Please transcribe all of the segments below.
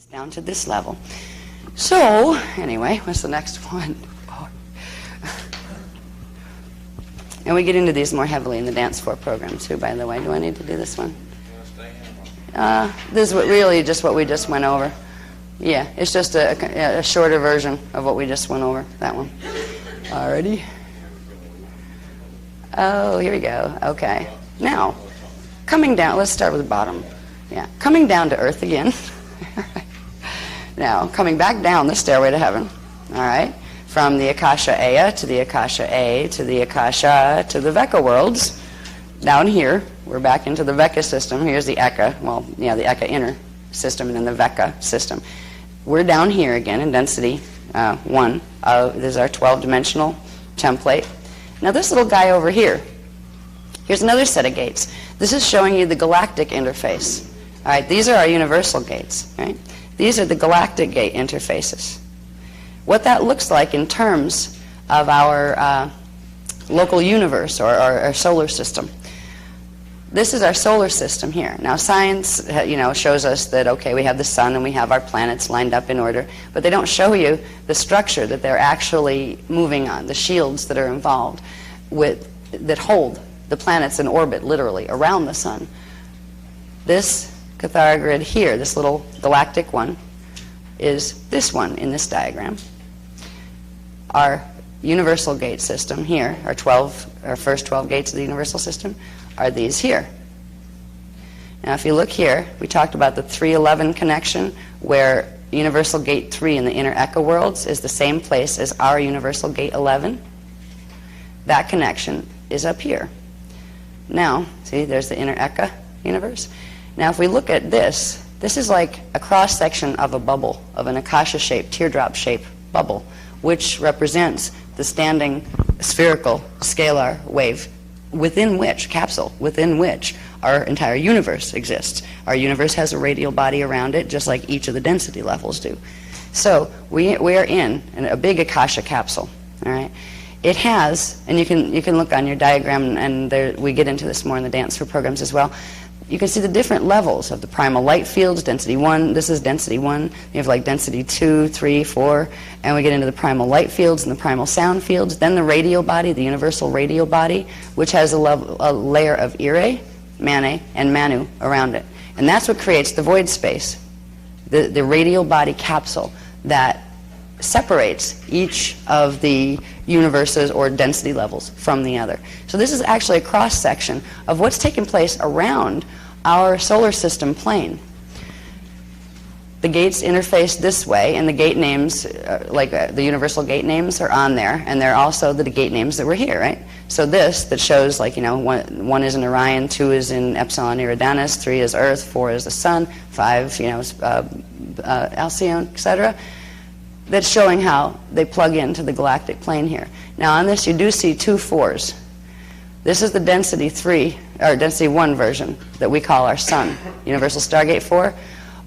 Down to this level. So, anyway, what's the next one? And we get into these more heavily in the dance floor program too, by the way. Do I need to do this one? This is really just what we just went over. Yeah, it's just a shorter version of what we just went over, that one. Alrighty. Oh, here we go. Okay. Now, coming down, let's start with the bottom. Yeah, coming down to earth again. Now, coming back down the stairway to heaven, all right, from the Akasha Aya to the Akasha A to the Akasha to the Veka worlds. Down here, we're back into the Veka system. Here's the Eka, well, yeah, the Eka inner system and then the Veka system. We're down here again in density 1. This is our 12-dimensional template. Now this little guy over here, here's another set of gates. This is showing you the galactic interface. All right, these are our universal gates, right? These are the galactic gate interfaces. What that looks like in terms of our local universe or our solar system. This is our solar system here. Now science, shows us that, okay, we have the sun and we have our planets lined up in order, but they don't show you the structure that they're actually moving on, the shields that are involved that hold the planets in orbit, literally, around the sun. This Cathara grid here, this little galactic one, is this one in this diagram. Our universal gate system here, our first 12 gates of the universal system, are these here. Now if you look here, we talked about the 311 connection, where universal gate 3 in the inner Eka worlds is the same place as our universal gate 11. That connection is up here. Now, see, there's the inner Eka universe. Now, if we look at this, this is like a cross-section of a bubble, of an Akasha-shaped, teardrop-shaped bubble, which represents the standing spherical scalar wave within which our entire universe exists. Our universe has a radial body around it, just like each of the density levels do. So we are in a big Akasha capsule, all right? It has, and you can look on your diagram, and we get into this more in the dance for programs as well. You can see the different levels of the primal light fields, density 1, this is density 1, you have like density 2, 3, 4, and we get into the primal light fields and the primal sound fields, then the radial body, the universal radial body, which has a layer of Ire, Mane, and Manu around it. And that's what creates the void space, the radial body capsule that separates each of the universes or density levels from the other. So this is actually a cross-section of what's taking place around our solar system plane. The gates interface this way, and the gate names, the universal gate names, are on there, and they're also the gate names that were here, right? So this that shows, one is in Orion, 2 is in Epsilon Eridanus, 3 is Earth, 4 is the Sun, 5, is Alcyone, etc. That's showing how they plug into the galactic plane here. Now on this you do see 2 4s. This is the density 3, or density 1 version that we call our Sun, Universal Stargate 4.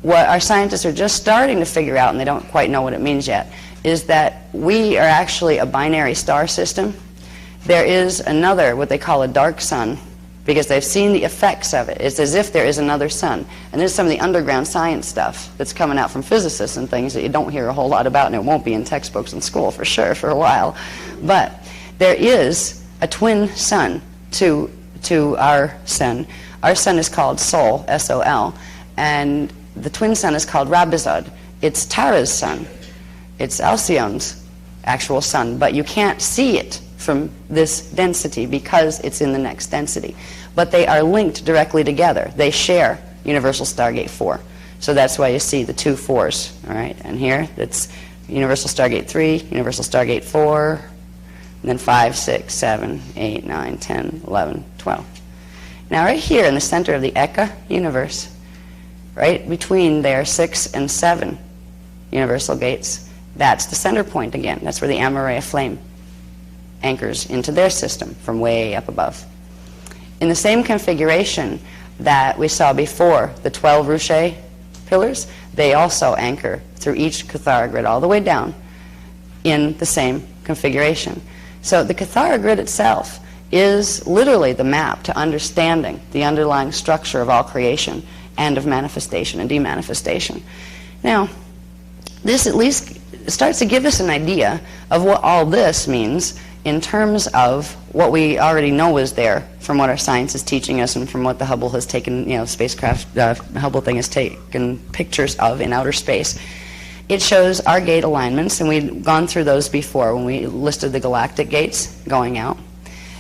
What our scientists are just starting to figure out, and they don't quite know what it means yet, is that we are actually a binary star system. There is another, what they call a dark sun, because they've seen the effects of it. It's as if there is another sun. And there's some of the underground science stuff that's coming out from physicists and things that you don't hear a whole lot about, and it won't be in textbooks in school for sure for a while. But there is a twin sun to our sun. Our sun is called Sol, S-O-L, and the twin sun is called Rabizad. It's Tara's sun. It's Alcyone's actual sun, but you can't see it from this density because it's in the next density. But they are linked directly together. They share Universal Stargate 4. So that's why you see the 2 4s, all right? And here, it's Universal Stargate 3, Universal Stargate 4, and then 5, 6, 7, 8, 9, 10, 11, 12. Now right here in the center of the Eka universe, right between there 6 and 7 universal gates, that's the center point again. That's where the Amareya flame anchors into their system from way up above. In the same configuration that we saw before, the 12 Ruche pillars, they also anchor through each Cathara grid all the way down in the same configuration. So the Cathara grid itself is literally the map to understanding the underlying structure of all creation and of manifestation and demanifestation. Now, this at least starts to give us an idea of what all this means in terms of what we already know is there from what our science is teaching us and from what the Hubble has taken, spacecraft, Hubble thing has taken pictures of in outer space. It shows our gate alignments, and we've gone through those before when we listed the galactic gates going out.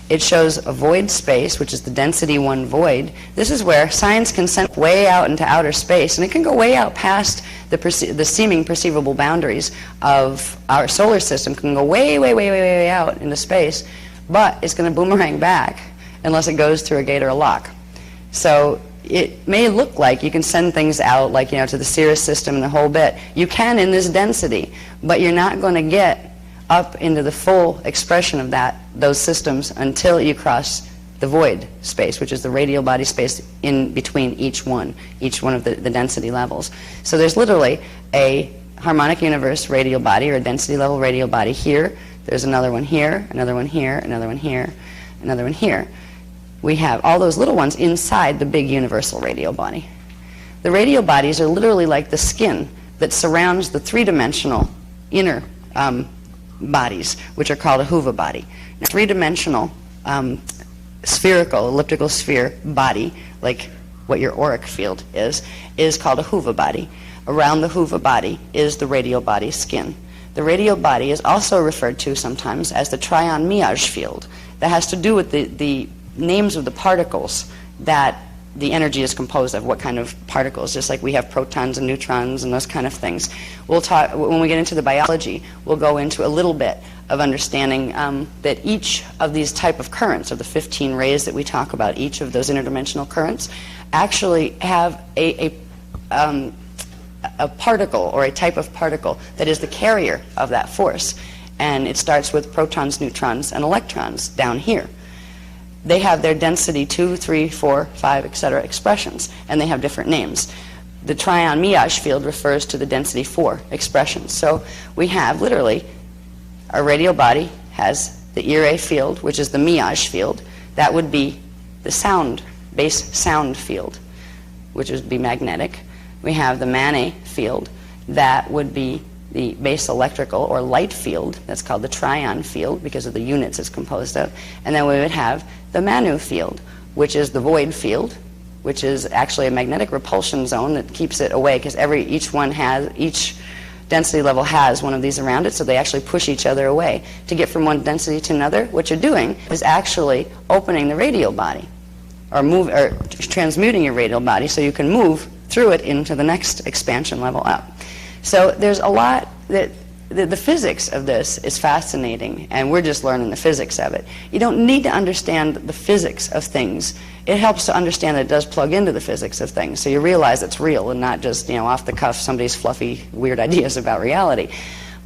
It shows a void space, which is the density 1 void. This is where science can send way out into outer space, and it can go way out past the seeming perceivable boundaries of our solar system. It can go way, way, way, way, way out into space, but it's going to boomerang back unless it goes through a gate or a lock. So it may look like you can send things out, like, to the Sirius system and the whole bit. You can in this density, but you're not going to get up into the full expression of those systems until you cross the void space, which is the radial body space in between each one of the density levels. So there's literally a harmonic universe radial body, or a density level radial body here. There's another one here, another one here, another one here, another one here. We have all those little ones inside the big universal radial body. The radial bodies are literally like the skin that surrounds the three-dimensional inner bodies, which are called a Huva body. Now, three-dimensional spherical, elliptical sphere body, like what your auric field is called a Huva body. Around the Huva body is the radial body skin. The radial body is also referred to sometimes as the trion meage field. That has to do with the names of the particles that the energy is composed of, what kind of particles, just like we have protons and neutrons and those kind of things. We'll talk, when we get into the biology, we'll go into a little bit of understanding that each of these type of currents, of the 15 rays that we talk about, each of those interdimensional currents, actually have a particle, or a type of particle, that is the carrier of that force. And it starts with protons, neutrons, and electrons down here. They have their density 2, 3, 4, 5, etc. expressions, and they have different names. The trion meage field refers to the density 4 expressions. So we have literally, our radial body has the Ire field, which is the meage field. That would be the sound, base sound field, which would be magnetic. We have the Mane field. That would be the base electrical or light field. That's called the trion field because of the units it's composed of. And then we would have the Manu field, which is the void field, which is actually a magnetic repulsion zone that keeps it away, because each density level has one of these around it, so they actually push each other away. To get from one density to another, what you're doing is actually opening the radial body, or transmuting your radial body so you can move through it into the next expansion level up. So there's a lot that the physics of this is fascinating, and we're just learning the physics of it. You don't need to understand the physics of things. It helps to understand that it does plug into the physics of things, so you realize it's real and not just, off the cuff, somebody's fluffy, weird ideas about reality.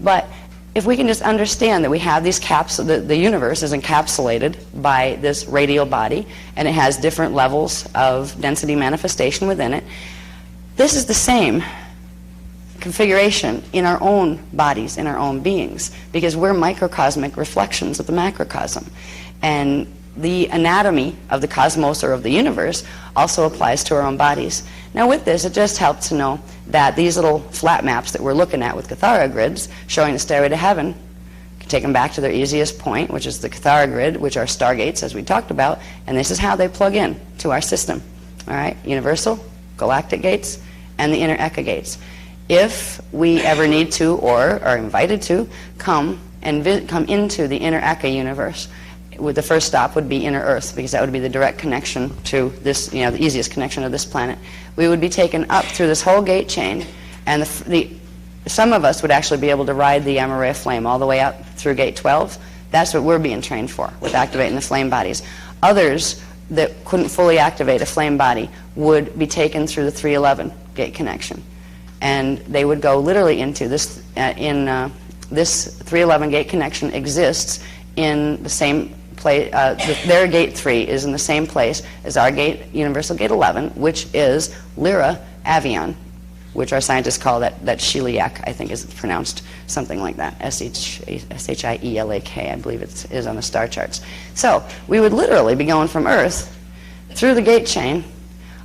But if we can just understand that we have these the universe is encapsulated by this radial body, and it has different levels of density manifestation within it. This is the same configuration in our own bodies, in our own beings, because we're microcosmic reflections of the macrocosm. And the anatomy of the cosmos, or of the universe, also applies to our own bodies. Now with this, it just helps to know that these little flat maps that we're looking at with Cathara grids showing the stairway to heaven, can take them back to their easiest point, which is the Cathara grid, which are stargates, as we talked about, and this is how they plug in to our system. All right, universal, galactic gates, and the inner Eka gates. If we ever need to, or are invited to, come into the inner Eka universe, the first stop would be inner Earth, because that would be the direct connection to this, the easiest connection to this planet. We would be taken up through this whole gate chain, and some of us would actually be able to ride the Amaray flame all the way up through gate 12. That's what we're being trained for, with activating the flame bodies. Others that couldn't fully activate a flame body would be taken through the 311 gate connection. And they would go literally into this, this 311 gate connection exists in the same place, their gate 3 is in the same place as our gate, universal gate 11, which is Lyra Avion, which our scientists call that Shiliak, I think is pronounced something like that, Shielak, I believe it is on the star charts. So we would literally be going from Earth through the gate chain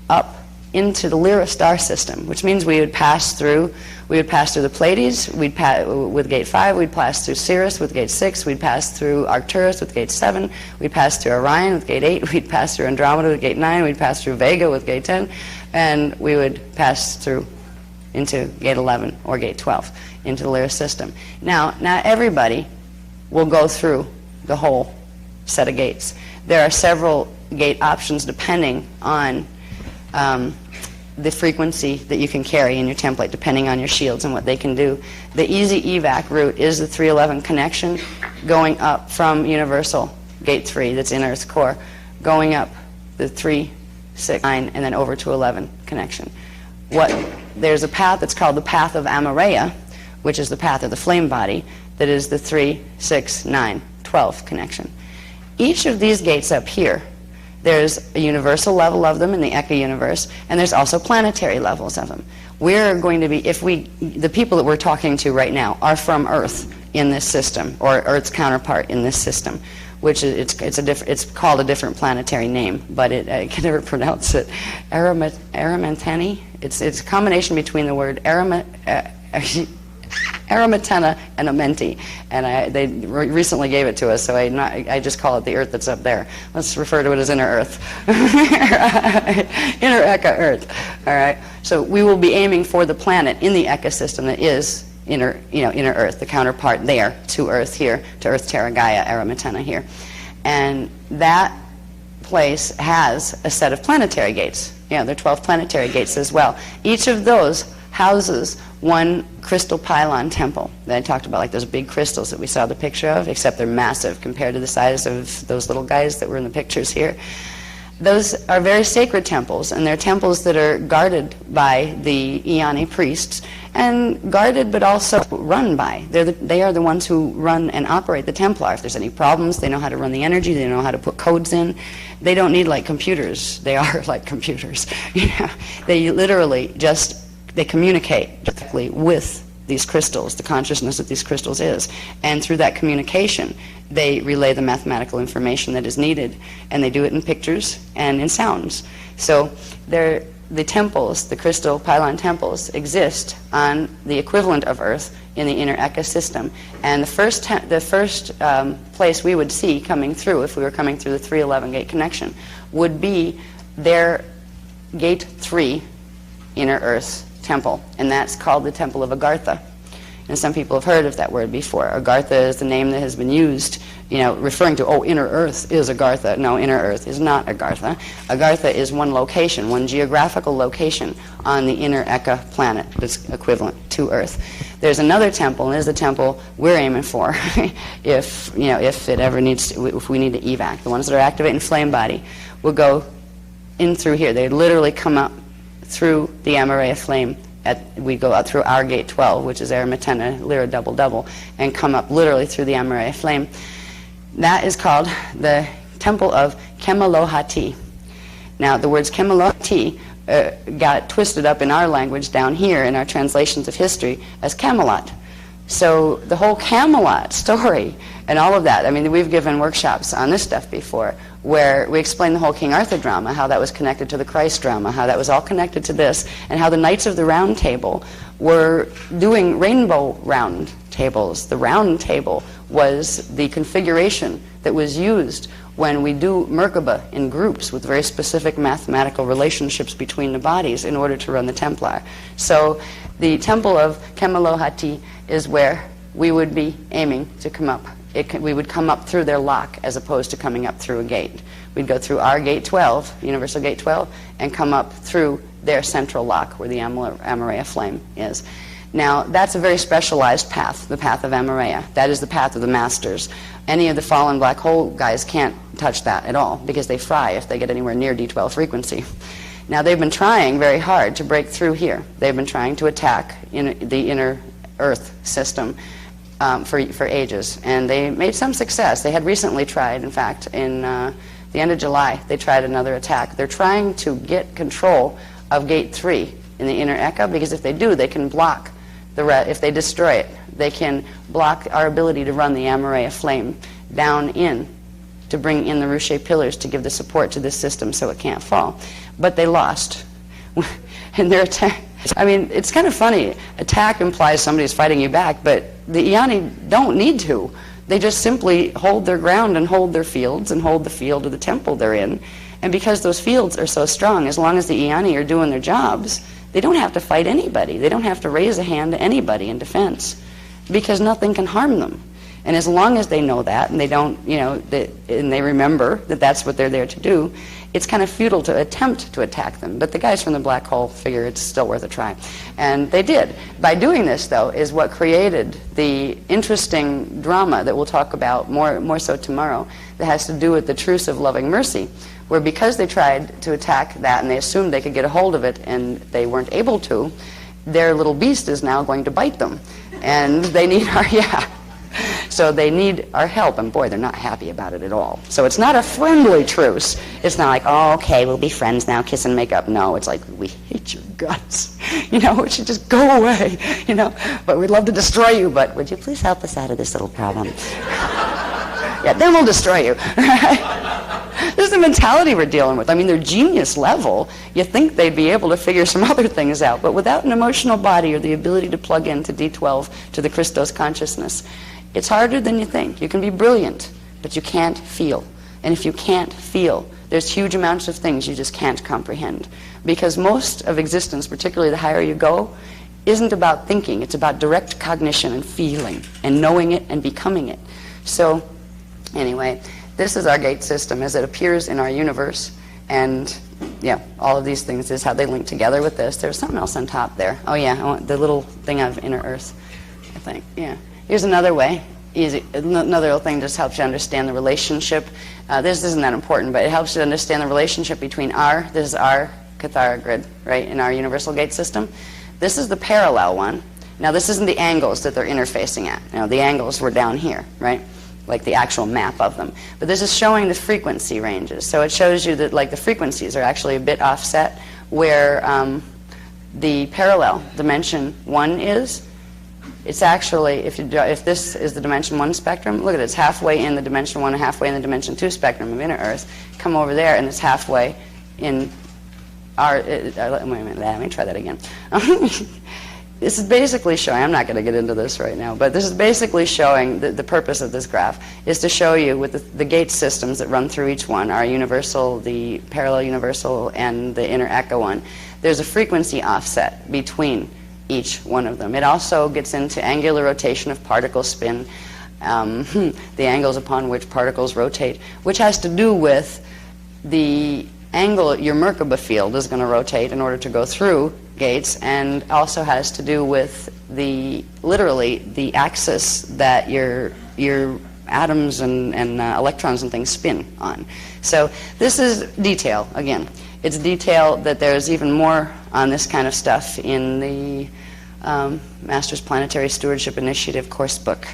up into the Lyra star system, which means we would pass through the Pleiades, with gate 5, we'd pass through Sirius with gate 6, we'd pass through Arcturus with gate 7, we'd pass through Orion with gate 8, we'd pass through Andromeda with gate 9, we'd pass through Vega with gate 10, and we would pass through into gate 11 or gate 12 into the Lyra system. Now, not everybody will go through the whole set of gates. There are several gate options depending on the frequency that you can carry in your template, depending on your shields and what they can do. The easy evac route is the 311 connection, going up from universal gate 3, that's in Earth's core, going up the 3, 6, 9, and then over to 11 connection. There's a path that's called the path of Amareya, which is the path of the flame body, that is the 3, 6, 9, 12 connection. Each of these gates up here, there's a universal level of them in the Eka universe, and there's also planetary levels of them. We're going to be, the people that we're talking to right now are from Earth in this system, or Earth's counterpart in this system, which is, it's called a different planetary name, but I can never pronounce it. Aramateni? It's a combination between the word Aramatena and Amenti, and they recently gave it to us, so I just call it the Earth that's up there. Let's refer to it as Inner Earth. Inner Eka Earth. All right. So we will be aiming for the planet in the Eka system that is Inner Earth, the counterpart there to Earth here, to Earth Terra Gaia, Aramatena here, and that place has a set of planetary gates. There are 12 planetary gates as well. Each of those houses one crystal pylon temple that I talked about, like those big crystals that we saw the picture of, except they're massive compared to the size of those little guys that were in the pictures here. Those are very sacred temples, and they're temples that are guarded by the Iani priests, and guarded but also run by. They are the ones who run and operate the Templar. If there's any problems, they know how to run the energy, they know how to put codes in. They don't need like computers. They are like computers. They literally they communicate directly with these crystals, the consciousness that these crystals is. And through that communication, they relay the mathematical information that is needed. And they do it in pictures and in sounds. So the temples, the crystal pylon temples, exist on the equivalent of Earth in the inner Eka system. And the first place we would see coming through, if we were coming through the 311 gate connection, would be their gate 3 inner Earth temple, and that's called the Temple of Agartha. And some people have heard of that word before. Agartha is the name that has been used, referring to, inner Earth is Agartha. No, inner Earth is not Agartha. Agartha is one location, one geographical location on the inner Eka planet that's equivalent to Earth. There's another temple, and there's the temple we're aiming for if it ever needs to, if we need to evac. The ones that are activating flame body will go in through here. They literally come up through the Amareya flame. We go out through our gate 12, which is Aramatena, Lyra double, and come up literally through the Amareya flame. That is called the Temple of Kemelohati. Now, the words Kemelohati got twisted up in our language down here in our translations of history as Camelot. So the whole Camelot story and all of that, we've given workshops on this stuff before, where we explain the whole King Arthur drama, how that was connected to the Christ drama, how that was all connected to this, and how the Knights of the Round Table were doing rainbow round tables. The round table was the configuration that was used when we do Merkaba in groups with very specific mathematical relationships between the bodies in order to run the Templar. So the Temple of Kemelohati is where we would be aiming to come up. We would come up through their lock as opposed to coming up through a gate. We'd go through our gate 12, universal gate 12, and come up through their central lock where the Amareya flame is. Now, that's a very specialized path, the path of Amareya. That is the path of the masters. Any of the fallen black hole guys can't touch that at all because they fry if they get anywhere near D12 frequency. Now, they've been trying very hard to break through here. They've been trying to attack the inner Earth system for ages, and they made some success. They had recently tried, in fact, in the end of July, they tried another attack. They're trying to get control of Gate 3 in the inner Eka, because if they do, they can block if they destroy it, they can block our ability to run the Amareya flame down in to bring in the Ruche pillars to give the support to this system so it can't fall. But they lost. And their attack, I mean, it's kind of funny. Attack implies somebody's fighting you back, but the Iani don't need to. They just simply hold their ground and hold their fields and hold the field of the temple they're in. And because those fields are so strong, as long as the Iani are doing their jobs, they don't have to fight anybody. They don't have to raise a hand to anybody in defense, because nothing can harm them. And as long as they know that, and they don't, and they remember that that's what they're there to do, it's kind of futile to attempt to attack them. But the guys from the black hole figure it's still worth a try. And they did. By doing this, though, is what created the interesting drama that we'll talk about more so tomorrow, that has to do with the truce of loving mercy, where because they tried to attack that and they assumed they could get a hold of it and they weren't able to, their little beast is now going to bite them. And they need our, so they need our help, and boy, they're not happy about it at all. So it's not a friendly truce. It's not like, oh, okay, we'll be friends now, kiss and make up. No, it's like, we hate your guts. We should just go away, But we'd love to destroy you, but would you please help us out of this little problem? Yeah, then we'll destroy you. This is the mentality we're dealing with. I mean, they're genius level. You think they'd be able to figure some other things out, but without an emotional body or the ability to plug into D12, to the Christos consciousness, it's harder than you think. You can be brilliant, but you can't feel. And if you can't feel, there's huge amounts of things you just can't comprehend. Because most of existence, particularly the higher you go, isn't about thinking. It's about direct cognition and feeling and knowing it and becoming it. So, anyway, this is our gate system as it appears in our universe. And, all of these things is how they link together with this. There's something else on top there. Oh, yeah, I want the little thing of inner earth, I think. Yeah. Here's another way. Easy. Another little thing just helps you understand the relationship. This isn't that important, but it helps you understand the relationship between this is our Kathara grid, right, in our universal gate system. This is the parallel one. Now, this isn't the angles that they're interfacing at. The angles were down here, right, like the actual map of them. But this is showing the frequency ranges. So it shows you that, like, the frequencies are actually a bit offset, where the parallel dimension 1 is. It's actually, if this is the dimension 1 spectrum, look at it, it's halfway in the dimension 1 and halfway in the dimension 2 spectrum of inner Earth. Come over there and it's halfway in our, wait a minute, let me try that again. This is basically showing, I'm not going to get into this right now, but this is basically showing the purpose of this graph is to show you with the gate systems that run through each one, our universal, the parallel universal, and the inner echo one. There's a frequency offset between each one of them. It also gets into angular rotation of particle spin, the angles upon which particles rotate, which has to do with the angle your Merkaba field is going to rotate in order to go through gates, and also has to do with literally the axis that your atoms and electrons and things spin on. So this is detail, again. It's detail that there's even more on this kind of stuff in the Masters Planetary Stewardship Initiative course book.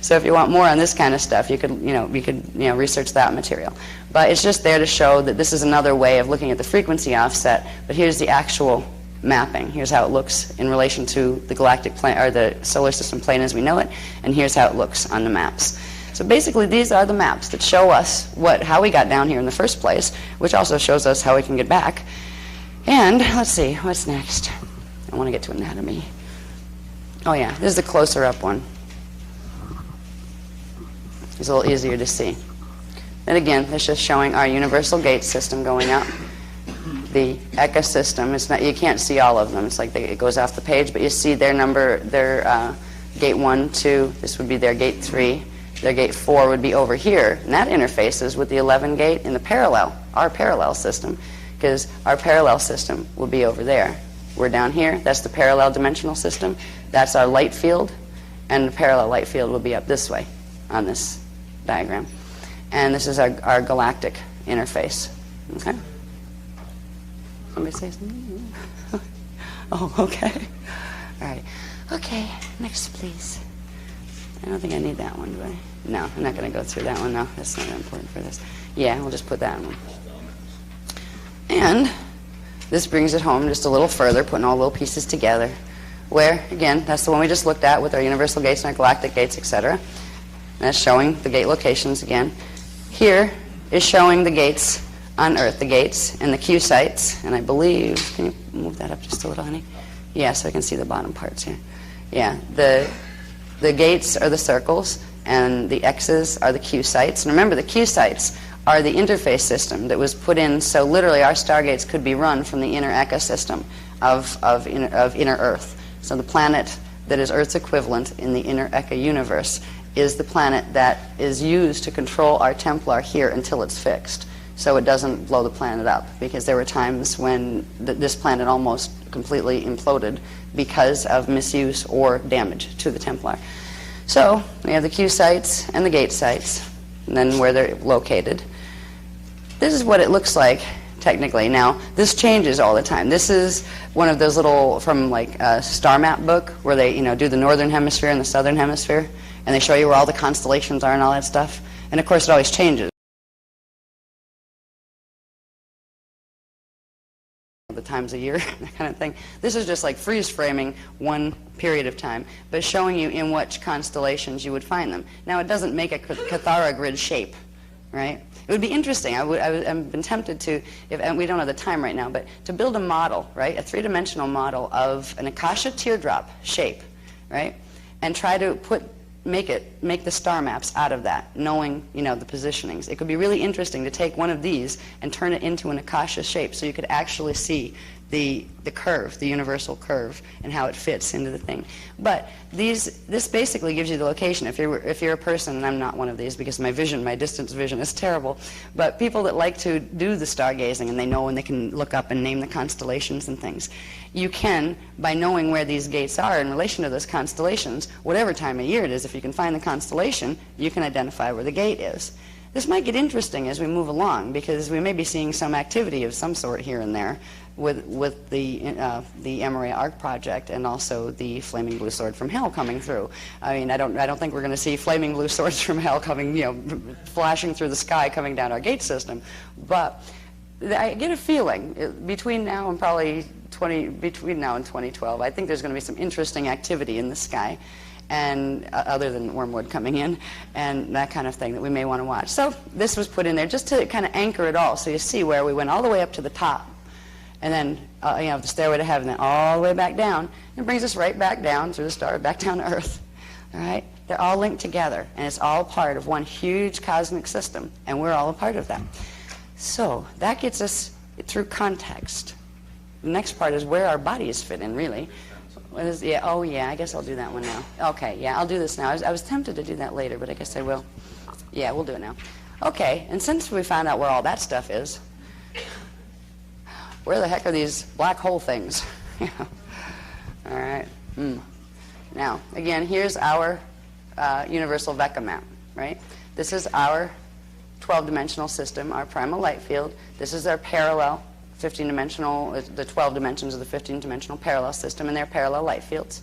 So if you want more on this kind of stuff, you could research that material. But it's just there to show that this is another way of looking at the frequency offset. But here's the actual mapping. Here's how it looks in relation to the galactic plane, or the solar system plane as we know it, and here's how it looks on the maps. So basically, these are the maps that show us how we got down here in the first place, which also shows us how we can get back. And let's see, what's next? I want to get to anatomy. Oh yeah, this is the closer up one. It's a little easier to see. And again, it's just showing our universal gate system going up. The ecosystem, it's not, you can't see all of them. It's like it goes off the page, but you see their number, their gate 1, 2, this would be their gate 3. Their gate 4 would be over here, and that interfaces with the 11 gate in the parallel, our parallel system, because our parallel system will be over there. We're down here, that's the parallel dimensional system, that's our light field, and the parallel light field will be up this way on this diagram. And this is our galactic interface, okay? Somebody say something? Oh, okay. All right. Okay, next please. I don't think I need that one, do I? No, I'm not going to go through that one. No, that's not important for this. Yeah, we'll just put that one. And this brings it home just a little further, putting all little pieces together, where, again, that's the one we just looked at with our universal gates and our galactic gates, etc. And that's showing the gate locations again. Here is showing the gates on Earth, the gates and the Q sites, and I believe, can you move that up just a little, honey? Yeah, so I can see the bottom parts here. Yeah, the gates are the circles, and the X's are the Q sites. And remember, the Q sites are the interface system that was put in, so literally our stargates could be run from the inner ecosystem of inner Earth. So the planet that is Earth's equivalent in the inner Eka universe is the planet that is used to control our Templar here until it's fixed, so it doesn't blow the planet up, because there were times when this planet almost completely imploded because of misuse or damage to the Templar. So we have the Q sites and the gate sites, and then where they're located. This is what it looks like technically. Now, this changes all the time. This is one of those little, from like a star map book, where they do the northern hemisphere and the southern hemisphere, and they show you where all the constellations are and all that stuff. And of course, it always changes. The times a year, that kind of thing. This is just like freeze framing one period of time, but showing you in which constellations you would find them. Now, it doesn't make a Cathara grid shape, right? It would be interesting. I've been tempted to, and we don't have the time right now, but to build a model, right, a three-dimensional model of an Akasha teardrop shape, right, and try to make the star maps out of that, knowing the positionings. It could be really interesting to take one of these and turn it into an Akasha shape, so you could actually see the curve, the universal curve, and how it fits into the thing. But this basically gives you the location. If you're a person, and I'm not one of these because my distance vision is terrible, but people that like to do the stargazing and they know and they can look up and name the constellations and things, you can, by knowing where these gates are in relation to those constellations, whatever time of year it is, if you can find the constellation, you can identify where the gate is. This might get interesting as we move along, because we may be seeing some activity of some sort here and there with the Emory Arc project, and also the flaming blue sword from hell coming through. I mean, I don't think we're going to see flaming blue swords from hell coming, flashing through the sky, coming down our gate system. But I get a feeling between now and probably between now and 2012, I think there's going to be some interesting activity in the sky, and other than wormwood coming in and that kind of thing that we may want to watch. So this was put in there just to kind of anchor it all, so you see where we went all the way up to the top, and then the stairway to heaven, then all the way back down. It brings us right back down through the star, back down to Earth. All right, they're all linked together, and it's all part of one huge cosmic system, and we're all a part of that. So that gets us through context. The next part is where our bodies fit in, really. I guess I'll do that one now. Okay, yeah, I'll do this now. I was tempted to do that later, but I guess I will. Yeah, we'll do it now. Okay, and since we found out where all that stuff is, where the heck are these black hole things? All right. Now, again, here's our universal Vecca map, right? This is our 12-dimensional system, our primal light field. This is our parallel 15-dimensional, the 12 dimensions of the 15-dimensional parallel system, and their parallel light fields.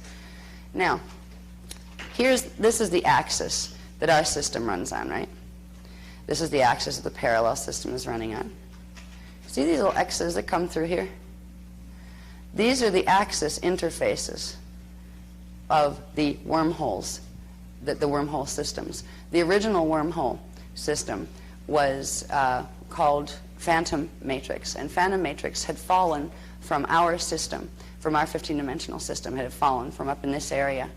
Now, this is the axis that our system runs on, right? This is the axis that the parallel system is running on. See these little X's that come through here? These are the axis interfaces of the wormholes, the wormhole systems. The original wormhole system was called Phantom Matrix, and Phantom Matrix had fallen from our system, from our 15-dimensional system, had fallen from up in this area,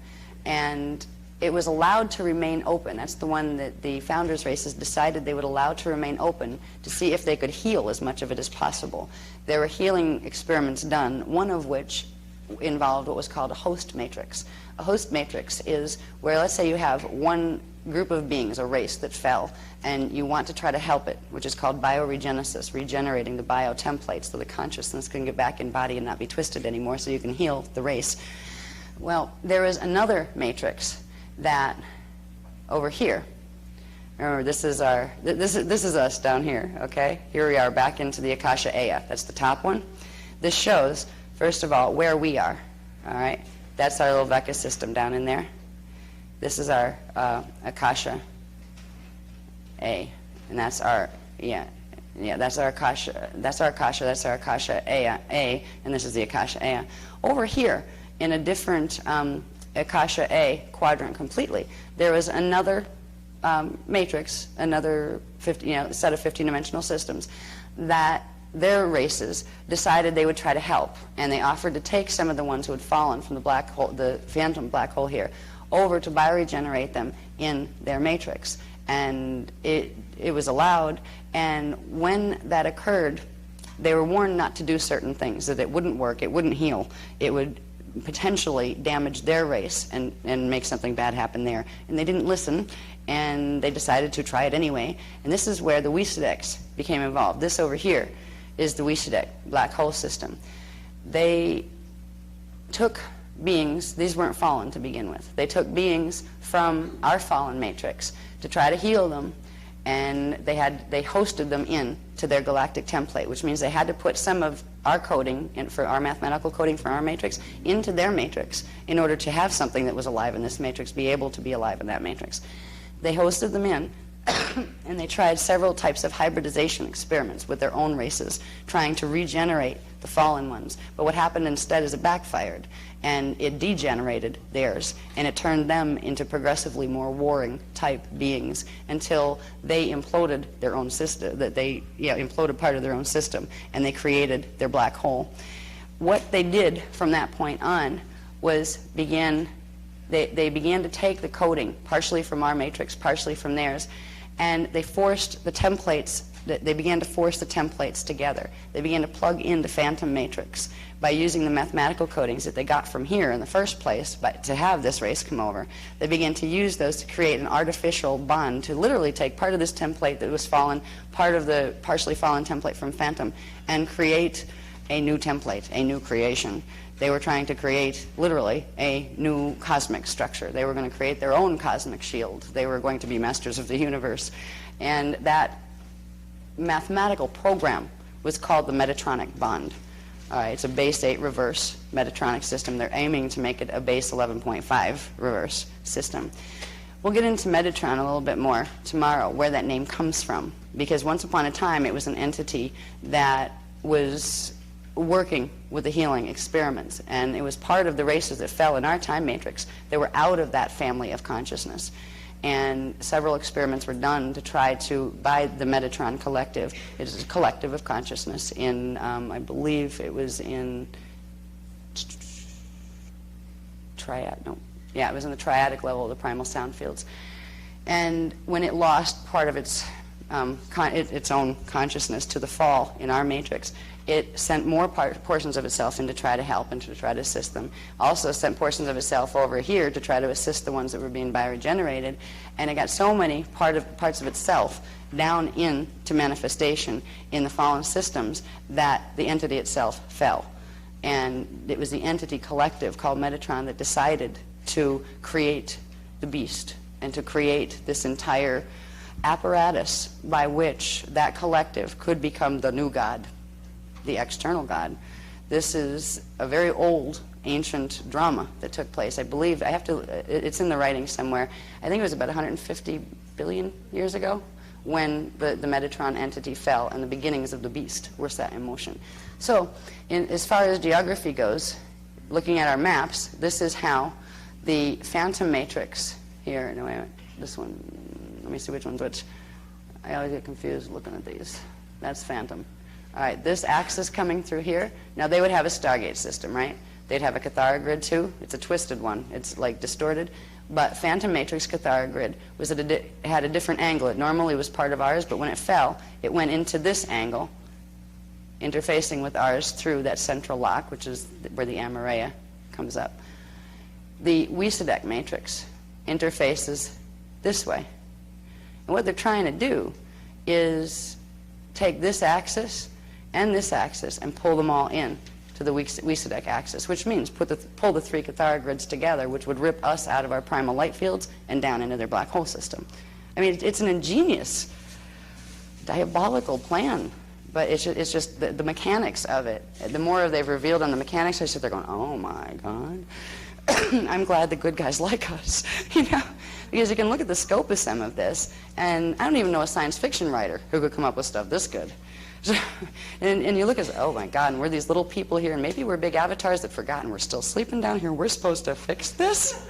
and it was allowed to remain open. That's the one that the founders' races decided they would allow to remain open to see if they could heal as much of it as possible. There were healing experiments done, one of which involved what was called a host matrix. A host matrix is where, let's say you have one group of beings, a race that fell, and you want to try to help it, which is called bioregenesis, regenerating the biotemplate so the consciousness can get back in body and not be twisted anymore, so you can heal the race. Well, there is another matrix that over here. Remember, this is us down here, okay? Here we are back into the Akasha Aya. That's the top one. This shows, first of all, where we are, all right? That's our little Vecca system down in there. This is our Akasha A, and that's our, that's our Akasha, that's our Akasha A, and this is the Akasha Aya. Over here, in a different Akasha A quadrant completely, there is another matrix, another set of 15-dimensional systems. that their races decided they would try to help, and they offered to take some of the ones who had fallen from the black hole, the phantom black hole here, over to bioregenerate them in their matrix. And it was allowed, and when that occurred, they were warned not to do certain things, that it wouldn't work, it wouldn't heal, it would potentially damage their race and make something bad happen there. And they didn't listen, and they decided to try it anyway. And this is where the Wisudeks became involved. This over here is the Wisudek black hole system. They took beings, these weren't fallen to begin with, they took beings from our fallen matrix to try to heal them, and they hosted them in to their galactic template, which means they had to put some of our coding, for our mathematical coding for our matrix, into their matrix in order to have something that was alive in this matrix be able to be alive in that matrix. They hosted them in, and they tried several types of hybridization experiments with their own races, trying to regenerate the fallen ones. But what happened instead is it backfired, and it degenerated theirs, and it turned them into progressively more warring type beings until they imploded their own system, imploded part of their own system, and they created their black hole. What they did from that point on was they began to take the coding, partially from our matrix, partially from theirs, and they forced the templates, they began to force the templates together. They began to plug into phantom matrix by using the mathematical codings that they got from here in the first place to have this race come over. They began to use those to create an artificial bond, to literally take part of this template that was fallen, part of the partially fallen template from phantom, and create a new template, a new creation. They were trying to create, literally, a new cosmic structure. They were going to create their own cosmic shield. They were going to be masters of the universe. And that mathematical program was called the Metatronic bond. It's a base 8 reverse Metatronic system. They're aiming to make it a base 11.5 reverse system. We'll get into Metatron a little bit more tomorrow, where that name comes from. Because once upon a time, it was an entity that was working with the healing experiments, and it was part of the races that fell in our time matrix. They were out of that family of consciousness, and several experiments were done to try to, by the Metatron collective. It is a collective of consciousness in, I believe it was in it was in the triadic level of the primal sound fields. And when it lost part of its own consciousness to the fall in our matrix, it sent more portions of itself in to try to help and to try to assist them. Also sent portions of itself over here to try to assist the ones that were being bioregenerated, and it got so many parts of itself down into manifestation in the fallen systems that the entity itself fell. And it was the entity collective called Metatron that decided to create the beast and to create this entire apparatus by which that collective could become the new God, the external God. This is a very old, ancient drama that took place. I believe, it's in the writing somewhere, I think it was about 150 billion years ago when the Metatron entity fell and the beginnings of the beast were set in motion. So, as far as geography goes, looking at our maps, this is how the phantom matrix here, no, wait, this one, let me see which one's which. I always get confused looking at these. That's phantom. All right, this axis coming through here, now they would have a Stargate system, right? They'd have a Cathara grid too. It's a twisted one. It's like distorted. But phantom matrix Cathara grid had a different angle. It normally was part of ours, but when it fell, it went into this angle, interfacing with ours through that central lock, which is where the Amareya comes up. The Wisudek matrix interfaces this way. And what they're trying to do is take this axis and this axis and pull them all in to the Wisudek axis, which means pull the three Cathara grids together, which would rip us out of our primal light fields and down into their black hole system. I mean, it's an ingenious, diabolical plan, but it's just the mechanics of it. The more they've revealed on the mechanics, I sit there going, oh my God. I'm glad the good guys like us, you know, because you can look at the scope of some of this, and I don't even know a science fiction writer who could come up with stuff this good. And you look at, oh my God, and we're these little people here, and maybe we're big avatars that forgot, and we're still sleeping down here. We're supposed to fix this?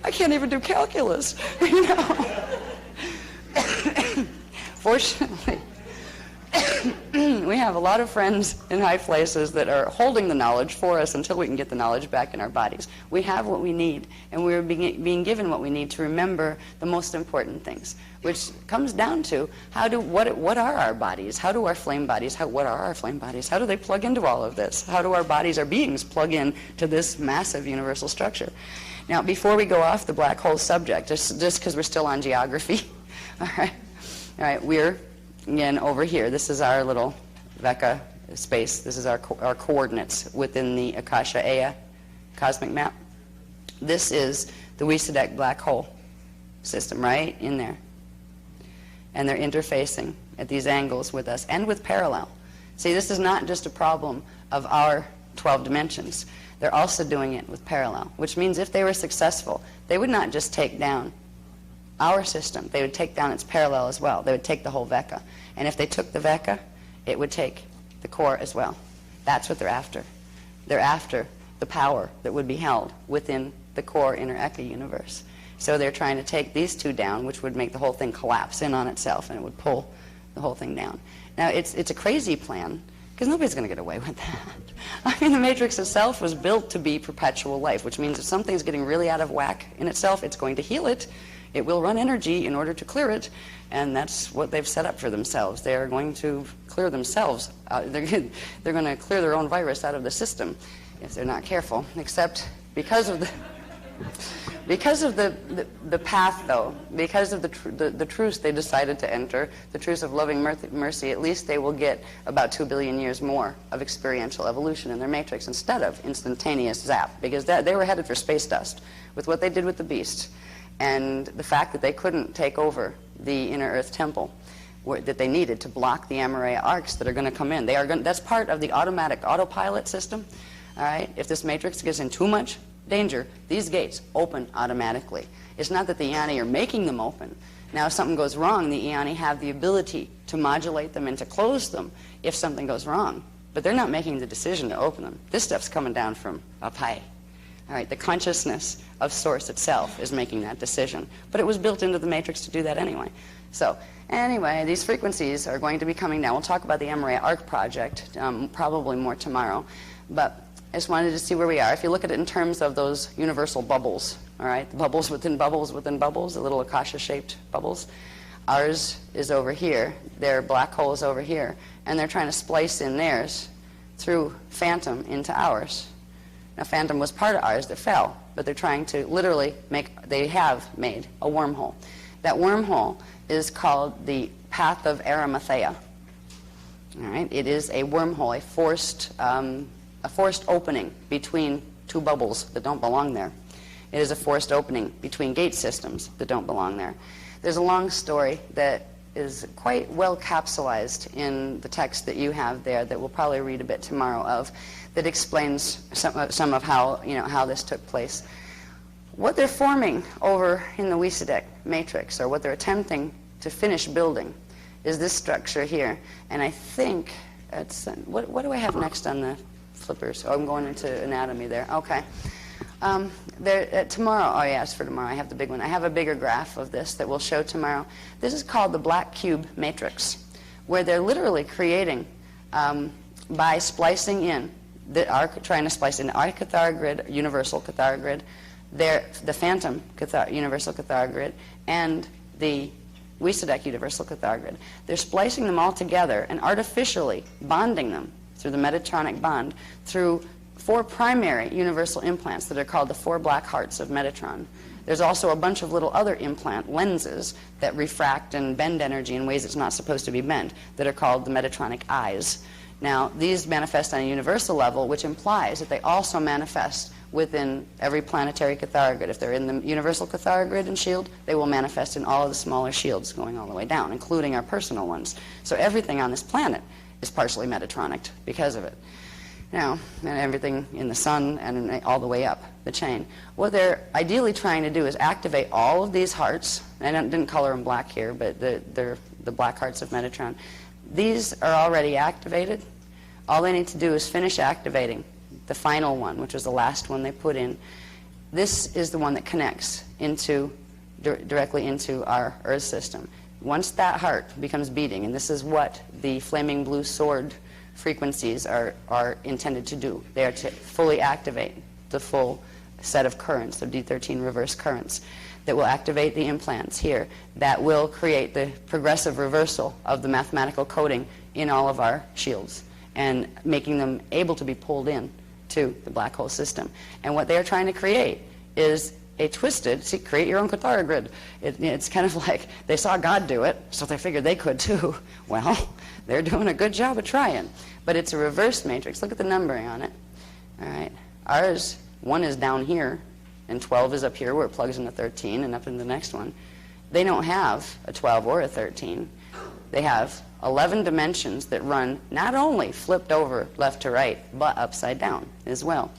I can't even do calculus, you know. Fortunately, we have a lot of friends in high places that are holding the knowledge for us until we can get the knowledge back in our bodies. We have what we need, and we're being given what we need to remember the most important things, which comes down to what are our bodies? How do our flame bodies, what are our flame bodies? How do they plug into all of this? How do our bodies, our beings, plug in to this massive universal structure? Now, before we go off the black hole subject, just because we're still on geography, all right, we're again over here. This is our little Veka space. This is our coordinates within the Akasha Aya cosmic map. This is the Wisadek black hole system right in there. And they're interfacing at these angles with us and with parallel. See, this is not just a problem of our 12 dimensions. They're also doing it with parallel, which means if they were successful, they would not just take down our system, they would take down its parallel as well. They would take the whole Veka. And if they took the Veka, it would take the core as well. That's what they're after. They're after the power that would be held within the core inner Eka universe. So they're trying to take these two down, which would make the whole thing collapse in on itself, and it would pull the whole thing down. Now, it's a crazy plan, because nobody's going to get away with that. I mean, the matrix itself was built to be perpetual life, which means if something's getting really out of whack in itself, it's going to heal it. It will run energy in order to clear it, and that's what they've set up for themselves. They are going to clear themselves. They're going to clear their own virus out of the system if they're not careful, except because of the path, though, because of the truths they decided to enter, the truths of loving mercy, at least they will get about 2 billion years more of experiential evolution in their matrix instead of instantaneous zap, because they were headed for space dust with what they did with the beast. And the fact that they couldn't take over the inner earth temple that they needed to block the Amaraya arcs that are going to come in. That's part of the automatic autopilot system. All right? If this matrix gets in too much danger, these gates open automatically. It's not that the Iani are making them open. Now, if something goes wrong, the Iani have the ability to modulate them and to close them if something goes wrong. But they're not making the decision to open them. This stuff's coming down from up high. All right, the consciousness of Source itself is making that decision. But it was built into the matrix to do that anyway. So, anyway, these frequencies are going to be coming down. We'll talk about the Amaraya Arc project probably more tomorrow. But I just wanted to see where we are. If you look at it in terms of those universal bubbles, all right, the bubbles within bubbles within bubbles, the little Akasha-shaped bubbles, ours is over here. Their black hole is over here. And they're trying to splice in theirs through Phantom into ours. Now, Phantom was part of ours that fell, but they're trying to literally they have made a wormhole. That wormhole is called the Path of Arimathea. All right, it is a wormhole, a forced opening between two bubbles that don't belong there. It is a forced opening between gate systems that don't belong there. There's a long story that is quite well capsulized in the text that you have there that we'll probably read a bit tomorrow of, that explains some of how this took place. What they're forming over in the Wisadek matrix, or what they're attempting to finish building, is this structure here. And I think it's what do I have next on the flippers? Oh, I'm going into anatomy there. Okay. Tomorrow, oh yes, for tomorrow I have the big one. I have a bigger graph of this that we'll show tomorrow. This is called the black cube matrix, where they're literally creating, by splicing in, trying to splice in our Cathara grid, universal Cathara grid, the Phantom universal Cathara grid, and the Wisadek universal Cathara grid. They're splicing them all together and artificially bonding them through the Metatronic bond through 4 primary universal implants that are called the 4 black hearts of Metatron. There's also a bunch of little other implant lenses that refract and bend energy in ways it's not supposed to be bent that are called the Metatronic eyes. Now, these manifest on a universal level, which implies that they also manifest within every planetary Cathara grid. If they're in the universal Cathara grid and shield, they will manifest in all of the smaller shields going all the way down, including our personal ones. So everything on this planet is partially Metatronic because of it. Now, and everything in the sun and all the way up the chain. What they're ideally trying to do is activate all of these hearts. I didn't color them black here, but they're the black hearts of Metatron. These are already activated. All they need to do is finish activating the final one, which was the last one they put in. This is the one that connects directly into our Earth system. once that heart becomes beating, and this is what the flaming blue sword frequencies are intended to do. They are to fully activate the full set of currents, the D13 reverse currents, that will activate the implants here, that will create the progressive reversal of the mathematical coding in all of our shields, and making them able to be pulled in to the black hole system. And what they are trying to create is a twisted, see, create your own Katara grid. It's kind of like they saw God do it, so they figured they could too. Well, they're doing a good job of trying. But it's a reverse matrix. Look at the numbering on it. All right. Ours, 1 is down here, and 12 is up here where it plugs into 13 and up in the next one. They don't have a 12 or a 13. They have 11 dimensions that run not only flipped over left to right, but upside down as well.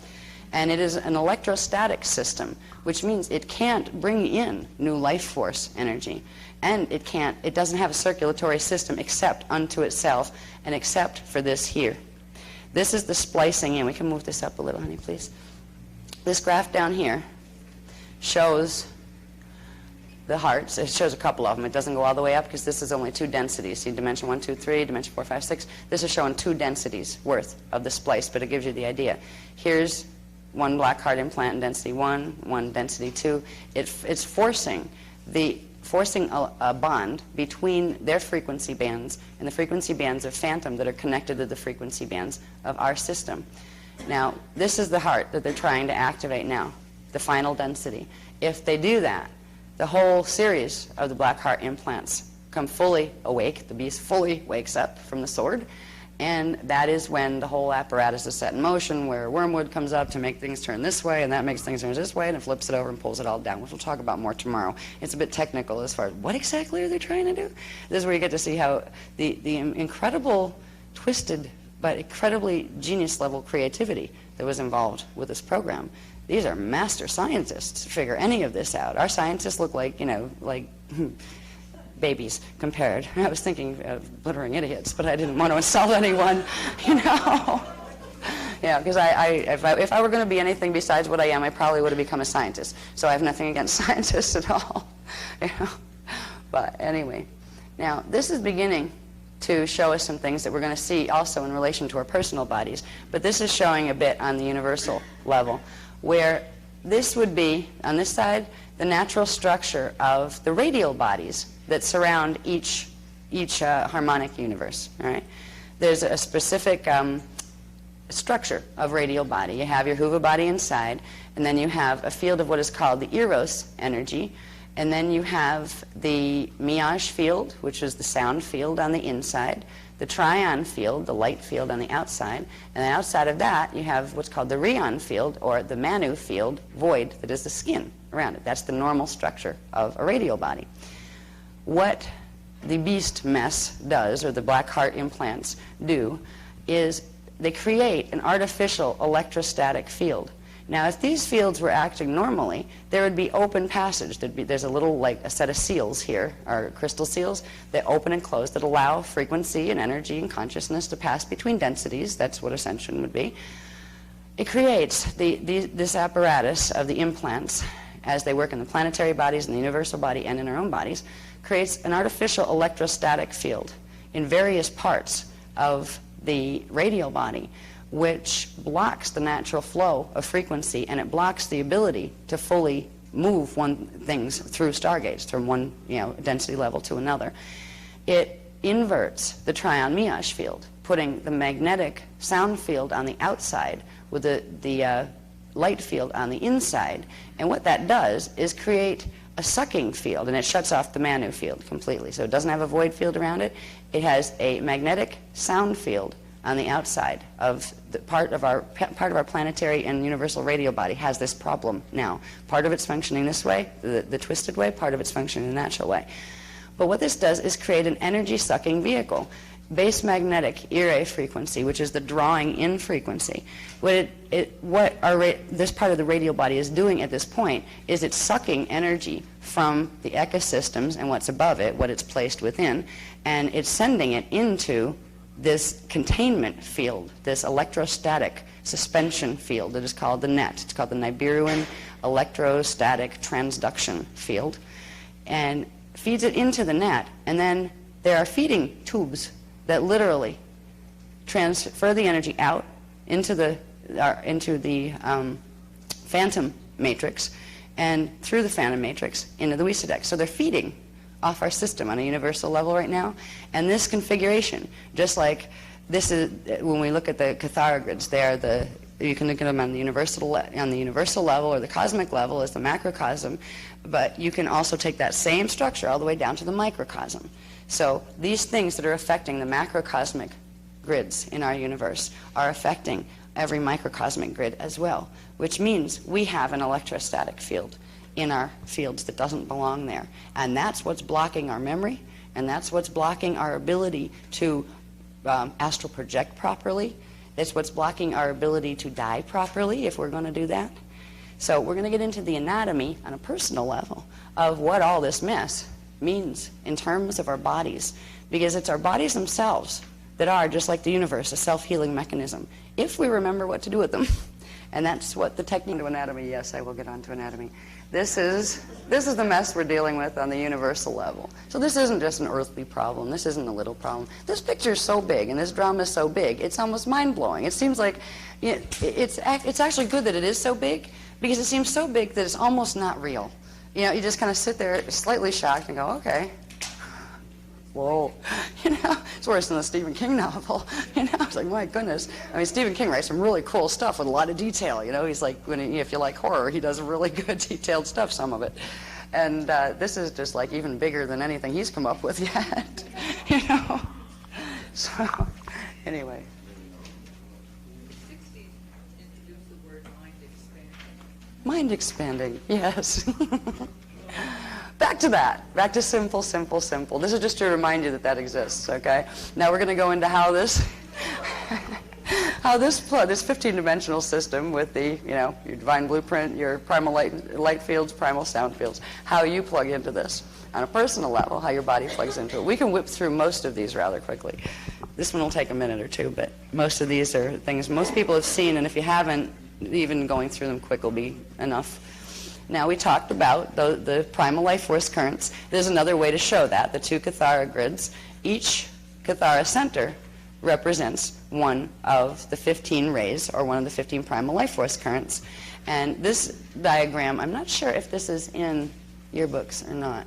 And it is an electrostatic system, which means it can't bring in new life force energy. And it doesn't have a circulatory system except unto itself and except for this here. This is the splicing in. We can move this up a little, honey, please. This graph down here shows the hearts. It shows a couple of them. It doesn't go all the way up because this is only 2 densities. See, dimension 1, 2, 3, dimension 4, 5, 6. This is showing 2 densities worth of the splice, but it gives you the idea. Here's 1 black heart implant in density 1, 1 density 2. It's forcing a bond between their frequency bands and the frequency bands of phantom that are connected to the frequency bands of our system. Now, this is the heart that they're trying to activate now, the final density. If they do that, the whole series of the black heart implants come fully awake. The beast fully wakes up from the sword. And that is when the whole apparatus is set in motion, where wormwood comes up to make things turn this way, and that makes things turn this way, and it flips it over and pulls it all down, which we'll talk about more tomorrow. It's a bit technical as far as what exactly are they trying to do? This is where you get to see how the incredible, twisted, but incredibly genius-level creativity that was involved with this program. These are master scientists to figure any of this out. Our scientists look like, babies compared. I was thinking of littering idiots, but I didn't want to insult anyone, Yeah, because if I were going to be anything besides what I am, I probably would have become a scientist. So I have nothing against scientists at all. But anyway, now this is beginning to show us some things that we're going to see also in relation to our personal bodies. But this is showing a bit on the universal level, where this would be, on this side, the natural structure of the radial bodies that surround each harmonic universe. All right? There's a specific structure of radial body. You have your Huva body inside, and then you have a field of what is called the Eros energy, and then you have the Miage field, which is the sound field on the inside, the Trion field, the light field on the outside, and then outside of that you have what's called the Rheon field, or the Manu field, void, that is the skin around it. That's the normal structure of a radial body. What the beast mess does, or the black heart implants do, is they create an artificial electrostatic field. Now, if these fields were acting normally, there would be open passage. There's a little, like a set of seals here, or crystal seals, that open and close, that allow frequency and energy and consciousness to pass between densities. That's what ascension would be. It creates this apparatus of the implants, as they work in the planetary bodies, in the universal body, and in our own bodies, creates an artificial electrostatic field in various parts of the radial body, which blocks the natural flow of frequency, and it blocks the ability to fully move things through stargates from one density level to another. It inverts the Trion Miage field, putting the magnetic sound field on the outside with the light field on the inside. And what that does is create a sucking field, and it shuts off the Manu field completely. So it doesn't have a void field around it. It has a magnetic sound field on the outside of the part of our planetary and universal radial body has this problem now. Part of it's functioning this way, the twisted way, part of it's functioning the natural way. But what this does is create an energy-sucking vehicle. Base magnetic Ire frequency, which is the drawing in frequency. What this part of the radial body is doing at this point is it's sucking energy from the ecosystems and what's above it, what it's placed within, and it's sending it into this containment field, this electrostatic suspension field that is called the NET. It's called the Nibiruan Electrostatic Transduction Field. And feeds it into the net, and then there are feeding tubes that literally transfer the energy out into the phantom matrix, and through the phantom matrix into the Wisedex. So they're feeding off our system on a universal level right now. And this configuration, just like this is, when we look at the Cathara grids, you can look at them on the universal level or the cosmic level as the macrocosm, but you can also take that same structure all the way down to the microcosm. So these things that are affecting the macrocosmic grids in our universe are affecting every microcosmic grid as well, which means we have an electrostatic field in our fields that doesn't belong there. And that's what's blocking our memory, and that's what's blocking our ability to astral project properly. It's what's blocking our ability to die properly if we're going to do that. So we're going to get into the anatomy on a personal level of what all this mess means in terms of our bodies, because it's our bodies themselves that are, just like the universe, a self-healing mechanism, if we remember what to do with them. And that's what the technique to anatomy, yes, I will get on to anatomy. This is the mess we're dealing with on the universal level. So this isn't just an earthly problem. This isn't a little problem. This picture is so big, and this drama is so big, it's almost mind-blowing. It seems like it's actually good that it is so big, because it seems so big that it's almost not real. You know, you just kind of sit there slightly shocked and go, okay. Whoa, it's worse than the Stephen King novel. It's like, my goodness. I mean, Stephen King writes some really cool stuff with a lot of detail. He's like, if you like horror, he does really good detailed stuff, some of it. And this is just like even bigger than anything he's come up with yet. So, anyway. The 60s introduced the word mind expanding. Mind expanding, yes. Back to that. Back to simple, simple, simple. This is just to remind you that that exists, okay? Now we're going to go into how this 15-dimensional system with the, your divine blueprint, your primal light fields, primal sound fields, how you plug into this on a personal level, how your body plugs into it. We can whip through most of these rather quickly. This one will take a minute or two, but most of these are things most people have seen, and if you haven't, even going through them quick will be enough. Now we talked about the primal life force currents. There's another way to show that, the two Cathara grids. Each Cathara center represents one of the 15 rays, or one of the 15 primal life force currents. And this diagram, I'm not sure if this is in your books or not.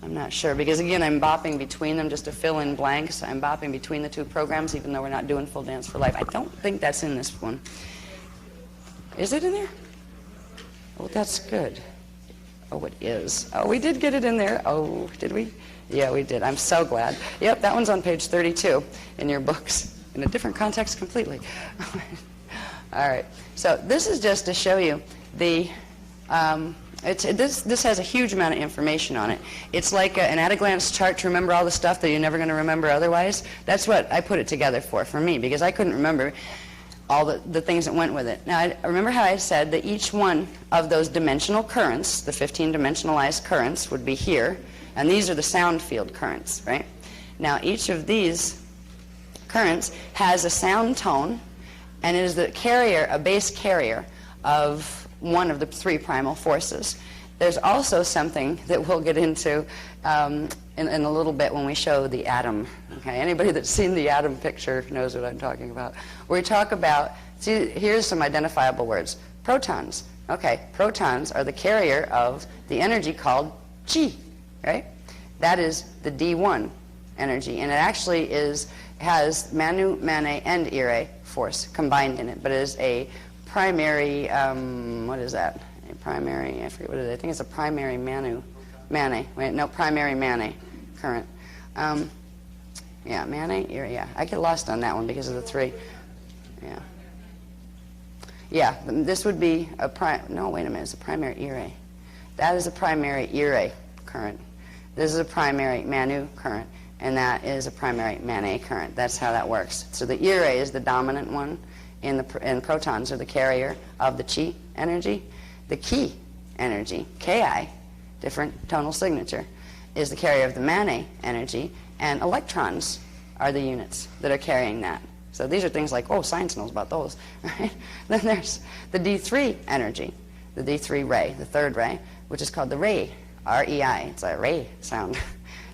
I'm not sure, because again, I'm bopping between them just to fill in blanks. I'm bopping between the two programs, even though we're not doing Full Dance for Life. I don't think that's in this one. Is it in there? Oh, that's good. Oh, it is. Oh, we did get it in there. Oh, did we? Yeah, we did. I'm so glad. Yep, that one's on page 32 in your books, in a different context completely. All right. So this is just to show you the. This has a huge amount of information on it. It's like an at-a-glance chart to remember all the stuff that you're never going to remember otherwise. That's what I put it together for me, because I couldn't remember all the things that went with it. Now, I remember how I said that each one of those dimensional currents, the 15 dimensionalized currents, would be here, and these are the sound field currents, right? Now, each of these currents has a sound tone, and it is the carrier, a base carrier of one of the three primal forces. There's also something that we'll get into in a little bit when we show the atom. Okay, anybody that's seen the atom picture knows what I'm talking about. We talk about, see, here's some identifiable words. Protons. Okay, protons are the carrier of the energy called chi, right? That is the D1 energy, and it actually has Manu, Mane, and Ire force combined in it, but it is a primary, what is that? A primary, I forget what it is. I think it's a primary primary Mane current. Yeah, Mane, yeah. I get lost on that one because of the three. Yeah. Yeah, this would be a no, wait a minute, it's a primary Ire. That is a primary Ire current. This is a primary Manu current, and that is a primary Mane current. That's how that works. So the Ire is the dominant one, and protons are the carrier of the chi energy. The ki energy, Ki, different tonal signature, is the carrier of the Mane energy, and electrons are the units that are carrying that. So these are things like, oh, science knows about those, right? Then there's the D3 energy, the D3 ray, the third ray, which is called the ray R-E-I. It's a Rei sound,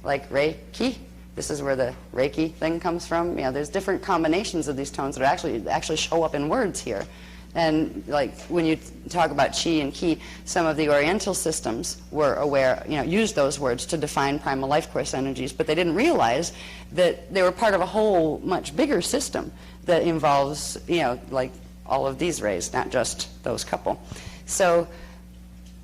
like Reiki. This is where the Reiki thing comes from. You know, there's different combinations of these tones that actually show up in words here. And like when you talk about chi and ki, some of the Oriental systems were aware, used those words to define primal life course energies, but they didn't realize that they were part of a whole much bigger system that involves, like all of these rays, not just those couple. So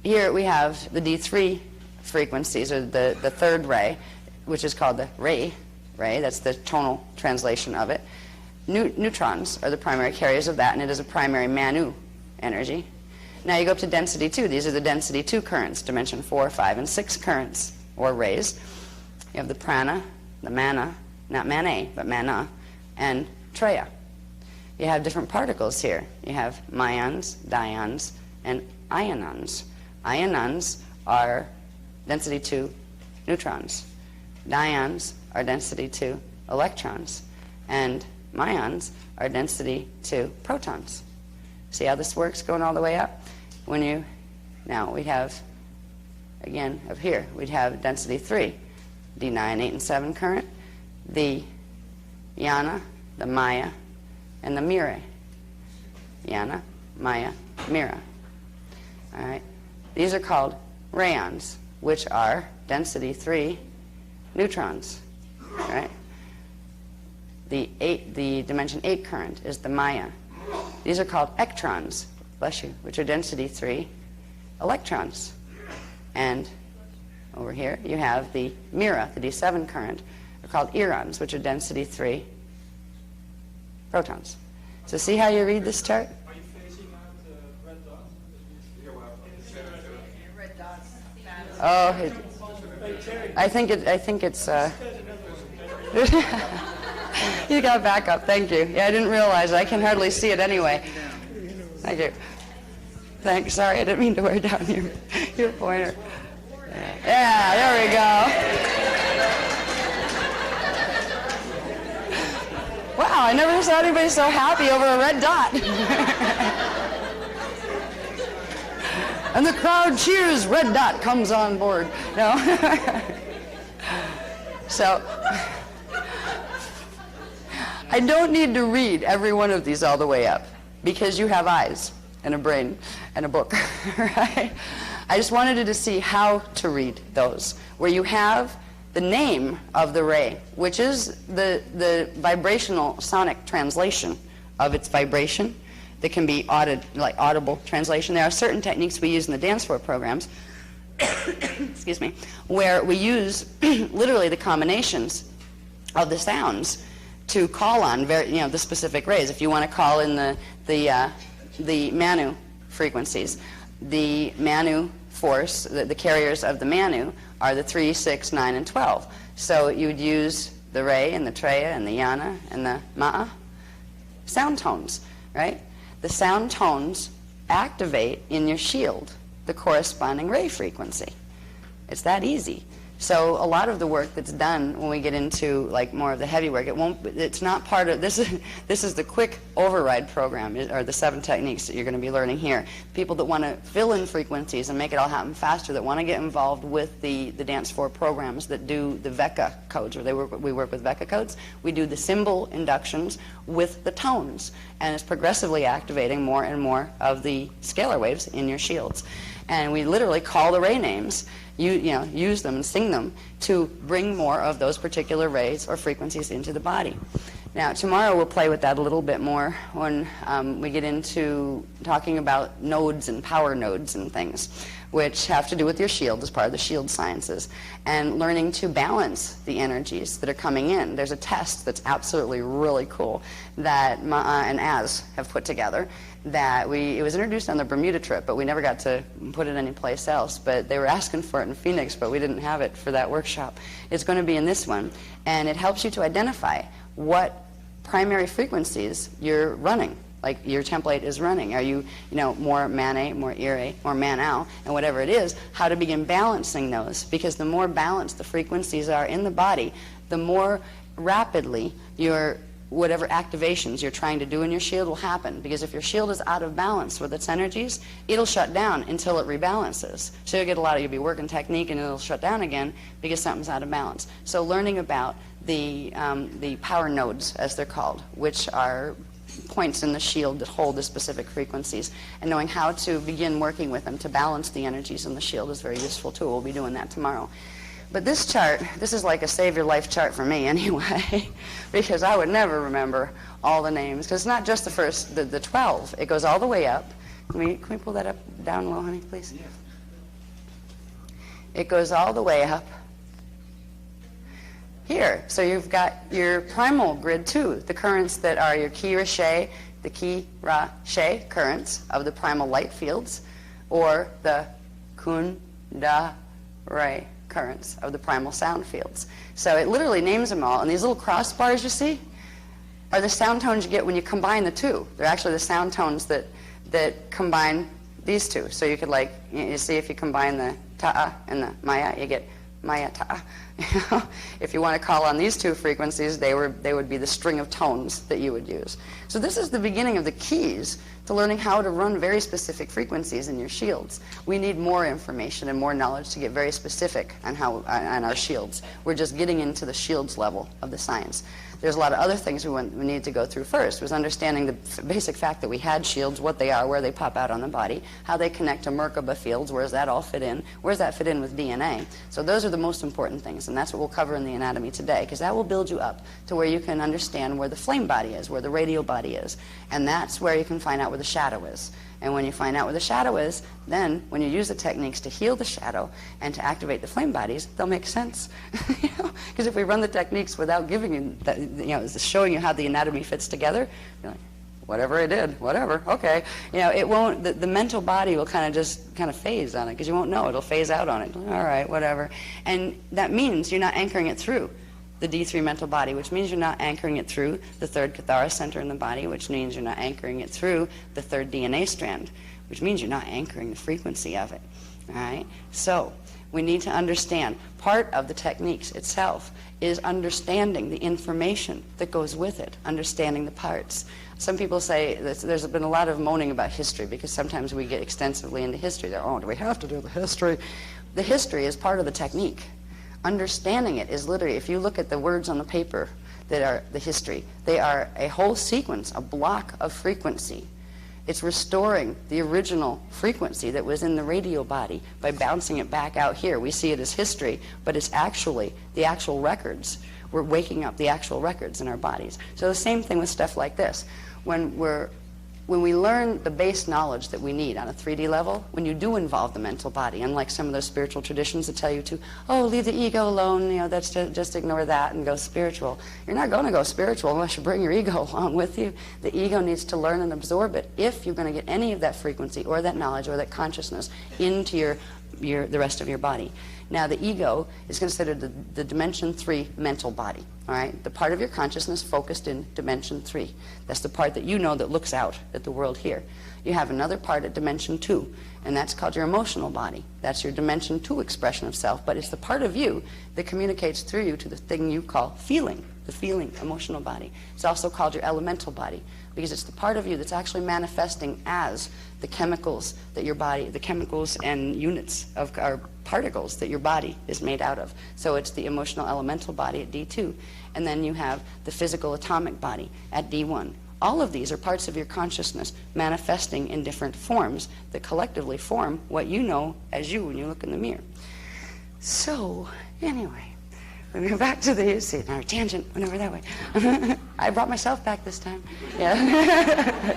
here we have the D3 frequencies, or the third ray, which is called the ray. That's the tonal translation of it. Neutrons are the primary carriers of that, and it is a primary Manu energy. Now you go up to density 2. These are the density 2 currents, dimension 4, 5, and 6 currents, or rays. You have the prana, the mana, not mana, but mana, and treya. You have different particles here. You have myons, dions, and ionons. Ionons are density 2 neutrons. Dions are density 2 electrons. And myons are density 2 protons. See how this works going all the way up? Now we have, again, up here, we'd have density 3, D9, 8, and 7 current, the Yana, the Maya, and the Mira. Yana, Maya, Mira. All right. These are called rayons, which are density 3 neutrons. All right. The dimension 8 current is the Maya. These are called ectrons, bless you, which are density 3 electrons. And over here you have the Mira, the D7 current. They're called erons, which are density 3 protons. So see how you read this chart? Are you facing out the red dot? Red dots. Oh, I think it's. You got backup. Thank you. Yeah, I didn't realize. I can hardly see it anyway. Thank you. Thanks. Sorry, I didn't mean to wear down your pointer. Yeah, there we go. Wow, I never saw anybody so happy over a red dot. And the crowd cheers. Red dot comes on board. No. So I don't need to read every one of these all the way up because you have eyes and a brain and a book, right? I just wanted you to see how to read those, where you have the name of the ray, which is the vibrational sonic translation of its vibration that can be audible translation. There are certain techniques we use in the dance floor programs, excuse me, where we use literally the combinations of the sounds to call on the specific rays. If you want to call in the Manu frequencies, the Manu force, the carriers of the Manu are the 3, 6, 9, and 12. So you would use the Ray and the Treya and the Yana and the Ma'a sound tones, right? The sound tones activate in your shield the corresponding ray frequency. It's that easy. So a lot of the work that's done when we get into more of the heavy work, it's not part of this is the quick override program, or the 7 techniques that you're going to be learning here. People that want to fill in frequencies and make it all happen faster, that want to get involved with the dance floor programs that do the VECA codes, or we work with VECA codes. We do the symbol inductions with the tones, and it's progressively activating more and more of the scalar waves in your shields. And we literally call the ray names, use them and sing them to bring more of those particular rays or frequencies into the body. Now, tomorrow we'll play with that a little bit more when we get into talking about nodes and power nodes and things, which have to do with your shield as part of the shield sciences, and learning to balance the energies that are coming in. There's a test that's absolutely really cool that Ma'a and Az have put together. It was introduced on the Bermuda trip, but we never got to put it anyplace else. But they were asking for it in Phoenix, but we didn't have it for that workshop. It's going to be in this one, and it helps you to identify what primary frequencies you're running, like your template is running. Are you, more Mane, more Ire, more Manau, and whatever it is, how to begin balancing those. Because the more balanced the frequencies are in the body, the more rapidly your whatever activations you're trying to do in your shield will happen. Because if your shield is out of balance with its energies, it'll shut down until it rebalances. So you'll be working technique and it'll shut down again because something's out of balance. So learning about the power nodes, as they're called, which are points in the shield that hold the specific frequencies, and knowing how to begin working with them to balance the energies in the shield is very useful too. We'll be doing that tomorrow. But this chart, this is like a save your life chart for me anyway, because I would never remember all the names, because it's not just the 12. It goes all the way up. Can we pull that up, down low, honey, please? Yeah. It goes all the way up here. So you've got your primal grid too, the currents that are your ki-ra-she, the ki-ra-she currents of the primal light fields, or the kun-da-re currents of the primal sound fields. So it literally names them all, and these little crossbars you see are the sound tones you get when you combine the two. They're actually the sound tones that combine these two. So you could, like, you see, if you combine the ta'a and the maya, you get maya ta'a. If you want to call on these two frequencies, they would be the string of tones that you would use. So this is the beginning of the keys to learning how to run very specific frequencies in your shields. We need more information and more knowledge to get very specific on on our shields. We're just getting into the shields level of the science. There's a lot of other things we need to go through first, was understanding the basic fact that we had shields, what they are, where they pop out on the body, how they connect to Merkaba fields, where does that all fit in, where does that fit in with DNA. So those are the most important things, and that's what we'll cover in the anatomy today, because that will build you up to where you can understand where the flame body is, where the radial body is, and that's where you can find out where the shadow is. And when you find out where the shadow is, then when you use the techniques to heal the shadow and to activate the flame bodies, they'll make sense. Because if we run the techniques without giving you that, showing you how the anatomy fits together, you're like, whatever I did, whatever, okay. It won't, the mental body will kind of phase on it, because you won't know. It'll phase out on it. All right, whatever. And that means you're not anchoring it through the D3 mental body, which means you're not anchoring it through the third Kathara center in the body, which means you're not anchoring it through the third DNA strand, which means you're not anchoring the frequency of it. All right? So we need to understand, part of the techniques itself is understanding the information that goes with it, understanding the parts. Some people say that there's been a lot of moaning about history, because sometimes we get extensively into history. They're, oh, do we have to do the history? The history is part of the technique. Understanding it is literally, if you look at the words on the paper that are the history, they are a whole sequence, a block of frequency. It's restoring the original frequency that was in the radio body by bouncing it back out here. We see it as history, but it's actually the actual records. We're waking up the actual records in our bodies. So the same thing with stuff like this. When we learn the base knowledge that we need on a 3D level, when you do involve the mental body, unlike some of those spiritual traditions that tell you to, oh, leave the ego alone, that's just ignore that and go spiritual. You're not going to go spiritual unless you bring your ego along with you. The ego needs to learn and absorb it if you're going to get any of that frequency or that knowledge or that consciousness into the rest of your body. Now, the ego is considered the dimension 3 mental body, all right? The part of your consciousness focused in dimension 3. That's the part that you know that looks out at the world here. You have another part at dimension 2, and that's called your emotional body. That's your dimension 2 expression of self, but it's the part of you that communicates through you to the thing you call feeling, the feeling emotional body. It's also called your elemental body, because it's the part of you that's actually manifesting as the chemicals that your body, the chemicals and units of our particles that your body is made out of. So it's the emotional elemental body at D2, and then you have the physical atomic body at D1. All of these are parts of your consciousness manifesting in different forms that collectively form what you know as you when you look in the mirror. So, anyway, we go back to the, see, our tangent went over that way. I brought myself back this time. Yeah.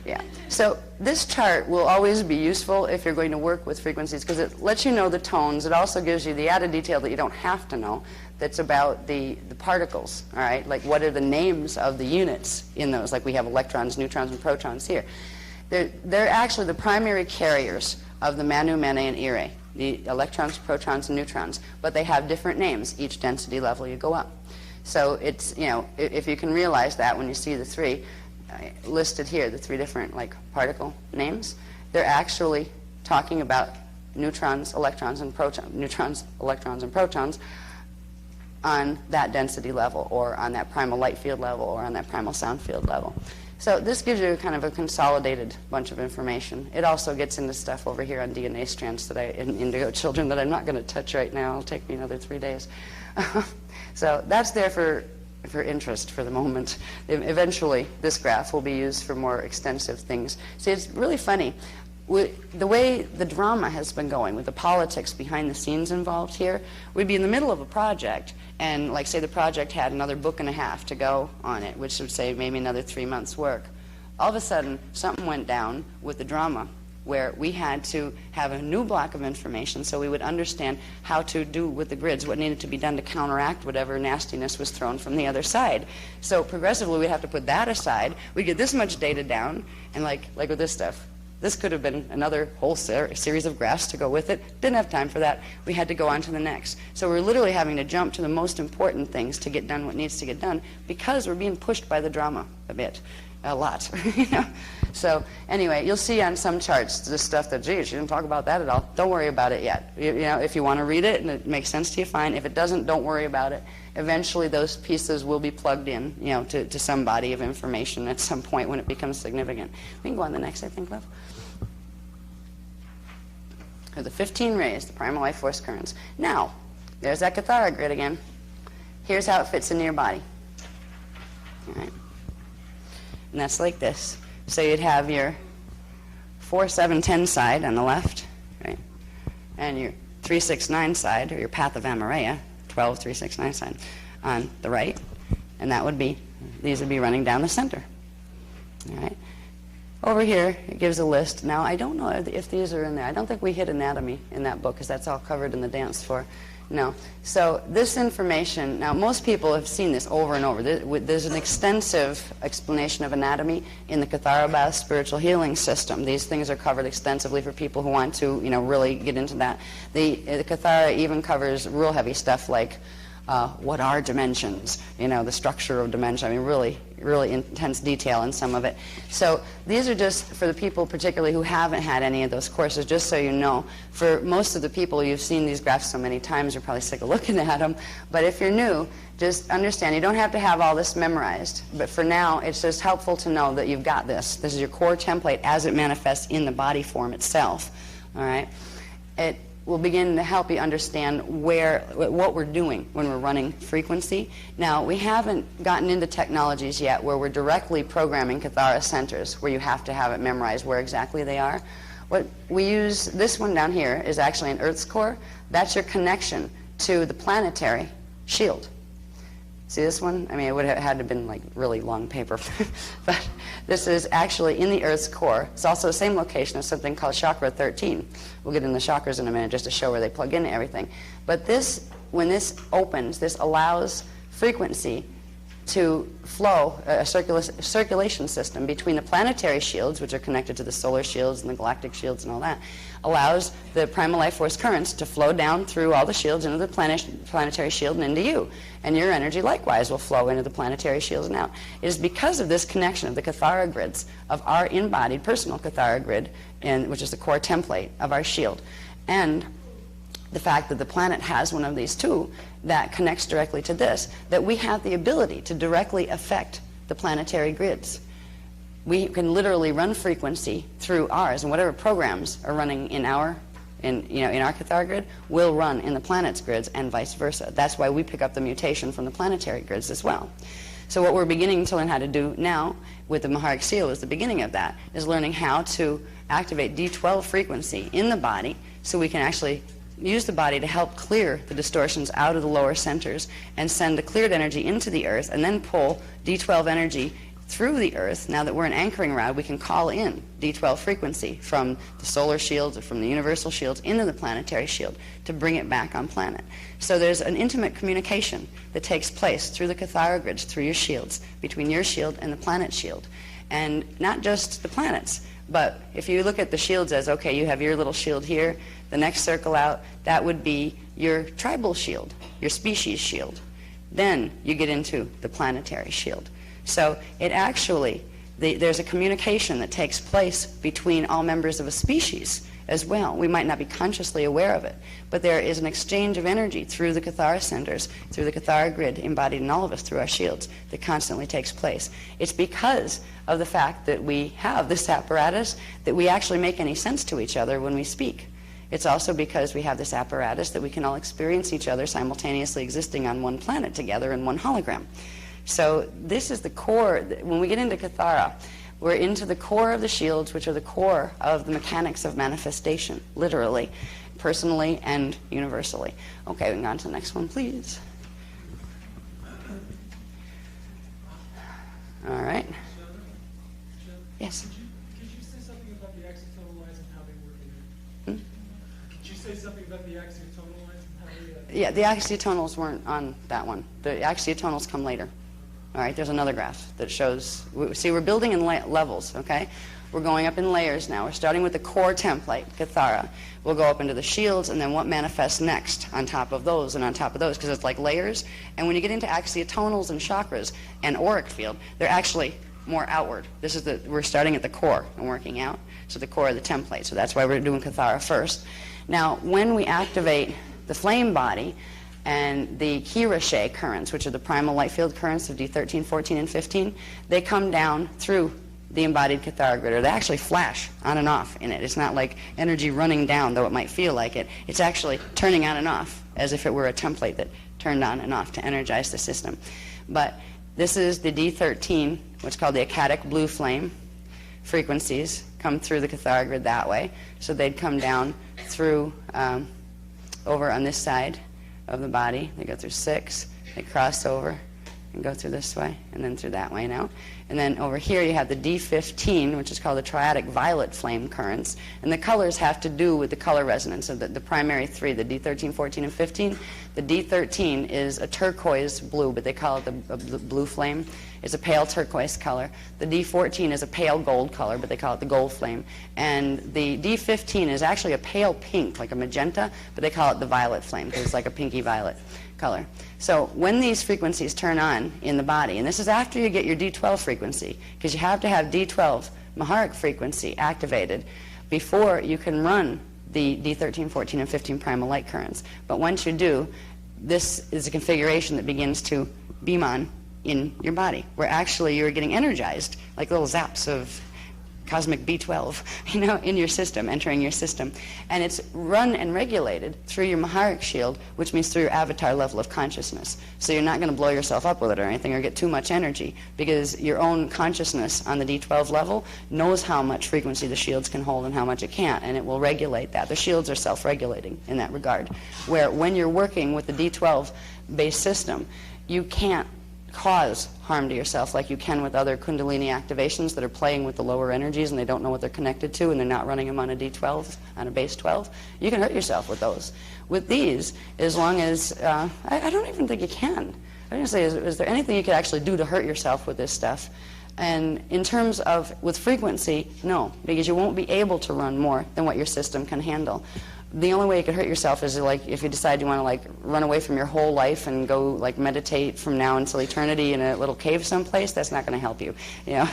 Yeah. So this chart will always be useful if you're going to work with frequencies, because it lets you know the tones. It also gives you the added detail that you don't have to know, that's about the particles, all right? Like, what are the names of the units in those? Like, we have electrons, neutrons, and protons here. They're actually the primary carriers of the Manu, Mene, and Ire, the electrons, protons, and neutrons, but they have different names each density level you go up. So it's, if you can realize that when you see the three listed here, the three different particle names, they're actually talking about neutrons, electrons, and protons. Neutrons, electrons, and protons on that density level, or on that primal light field level, or on that primal sound field level. So this gives you kind of a consolidated bunch of information. It also gets into stuff over here on DNA strands in indigo children that I'm not going to touch right now. It'll take me another 3 days. So that's there for interest for the moment. Eventually, this graph will be used for more extensive things. See, it's really funny. The way the drama has been going, with the politics behind the scenes involved here, we'd be in the middle of a project, and like say the project had another book and a half to go on it, which would say maybe another 3 months' work. All of a sudden, something went down with the drama, where we had to have a new block of information so we would understand how to do with the grids what needed to be done to counteract whatever nastiness was thrown from the other side. So progressively we'd have to put that aside. We'd get this much data down, and like with this stuff, this could have been another whole series of graphs to go with it. Didn't have time for that. We had to go on to the next. So we're literally having to jump to the most important things to get done what needs to get done, because we're being pushed by the drama a lot. You know? So anyway, you'll see on some charts this stuff that, geez, you didn't talk about that at all. Don't worry about it yet. You know, if you want to read it and it makes sense to you, fine. If it doesn't, don't worry about it. Eventually those pieces will be plugged in, you know, to some body of information at some point when it becomes significant. We can go on the next, I think, Lev. The 15 rays, the primal life force currents. Now, there's that Cathara grid again. Here's how it fits into your body. All right. And that's like this. So you'd have your 4, 7, 10 side on the left, right? And your 3, 6, 9 side, or your path of Amareya, 12, 3, 6, 9 side, on the right. And that would be, these would be running down the center. All right. Over here, it gives a list. Now, I don't know if these are in there. I don't think we hit anatomy in that book, because that's all covered in the dance floor. No. So this information, now most people have seen this over and over. There's an extensive explanation of anatomy in the Cathara Bath spiritual healing system. These things are covered extensively for people who want to, you know, really get into that. The Cathara even covers real heavy stuff like what are dimensions, you know, the structure of dimension. I mean, really intense detail in some of it. So these are just for the people particularly who haven't had any of those courses, just so you know. For most of the people, you've seen these graphs so many times, you're probably sick of looking at them. But if you're new, just understand, you don't have to have all this memorized. But for now, it's just helpful to know that you've got this. This is your core template as it manifests in the body form itself. All right? It will begin to help you understand what we're doing when we're running frequency. Now, we haven't gotten into technologies yet where we're directly programming Cathara centers, where you have to have it memorized where exactly they are. What we use, this one down here, is actually an Earth's core. That's your connection to the planetary shield. See this one? I mean, it would have had to have been like really long paper. But this is actually in the Earth's core. It's also the same location as something called chakra 13. We'll get into the chakras in a minute just to show where they plug into everything. But this, when this opens, this allows frequency to flow, a circulation system between the planetary shields, which are connected to the solar shields and the galactic shields and all that, allows the primal life force currents to flow down through all the shields into the planetary shield and into you. And your energy likewise will flow into the planetary shields and out. It is because of this connection of the Cathara grids, of our embodied personal Cathara grid, which is the core template of our shield, and the fact that the planet has one of these too that connects directly to this, that we have the ability to directly affect the planetary grids. We can literally run frequency through ours, and whatever programs are running in our Cathara grid will run in the planet's grids, and vice versa. That's why we pick up the mutation from the planetary grids as well. So what we're beginning to learn how to do now with the Maharic Seal is the beginning of that, is learning how to activate D12 frequency in the body so we can actually use the body to help clear the distortions out of the lower centers and send the cleared energy into the earth, and then pull D12 energy through the earth. Now that we're an anchoring rod, we can call in D12 frequency from the solar shields or from the universal shields into the planetary shield to bring it back on planet. So there's an intimate communication that takes place through the Cathara grids, through your shields, between your shield and the planet shield. And not just the planets, but if you look at the shields as, okay, you have your little shield here, the next circle out, that would be your tribal shield, your species shield. Then you get into the planetary shield. So it actually, there's a communication that takes place between all members of a species as well. We might not be consciously aware of it, but there is an exchange of energy through the Kathara centers, through the Kathara grid embodied in all of us through our shields that constantly takes place. It's because of the fact that we have this apparatus that we actually make any sense to each other when we speak. It's also because we have this apparatus that we can all experience each other simultaneously existing on one planet together in one hologram. So this is the core. When we get into Kathara, we're into the core of the shields, which are the core of the mechanics of manifestation, literally, personally, and universally. Okay, we can go on to the next one, please. All right. Yes? Could you say something about the axiotonal lines and how they work in it? Could you say something about the axiotonal lines and how they... Yeah, the axiotonals weren't on that one. The axiotonals come later. All right, there's another graph that shows, see, we're building in levels, okay? We're going up in layers now. We're starting with the core template, Kathara. We'll go up into the shields, and then what manifests next on top of those and on top of those, because it's like layers. And when you get into axiotonals and chakras and auric field, they're actually more outward. This is we're starting at the core and working out. So the core of the template. So that's why we're doing Kathara first. Now, when we activate the flame body, and the Kirashe currents, which are the primal light field currents of D13, 14, and 15, they come down through the embodied Kathara grid, or they actually flash on and off in it. It's not like energy running down, though it might feel like it. It's actually turning on and off, as if it were a template that turned on and off to energize the system. But this is the D13, what's called the Akkadic blue flame. Frequencies come through the Kathara grid that way. So they'd come down through, over on this side of the body. They go through 6, they cross over and go through this way, and then through that way now. And then over here you have the D15, which is called the triadic violet flame currents. And the colors have to do with the color resonance of the primary three, the D13, 14, and 15. The D13 is a turquoise blue, but they call it the blue flame. It's a pale turquoise color. The D14 is a pale gold color, but they call it the gold flame. And the D15 is actually a pale pink, like a magenta, but they call it the violet flame, because it's like a pinky violet color. So when these frequencies turn on in the body, and this is after you get your D12 frequency, because you have to have D12 Maharic frequency activated before you can run the D13, 14, and 15 primal light currents. But once you do, this is a configuration that begins to beam on in your body, where actually you're getting energized, like little zaps of cosmic B12, in your system, entering your system. And it's run and regulated through your Maharic shield, which means through your avatar level of consciousness. So you're not going to blow yourself up with it or anything or get too much energy, because your own consciousness on the D12 level knows how much frequency the shields can hold and how much it can't, and it will regulate that. The shields are self-regulating in that regard, where when you're working with the D12 base system, you can't cause harm to yourself like you can with other Kundalini activations that are playing with the lower energies and they don't know what they're connected to and they're not running them on a D12, on a base 12. You can hurt yourself with those. With these, as long as, I don't even think you can. I was going to say, is there anything you could actually do to hurt yourself with this stuff? And in terms of, with frequency, no, because you won't be able to run more than what your system can handle. The only way you could hurt yourself is like if you decide you want to like run away from your whole life and go like meditate from now until eternity in a little cave someplace. That's not going to help you.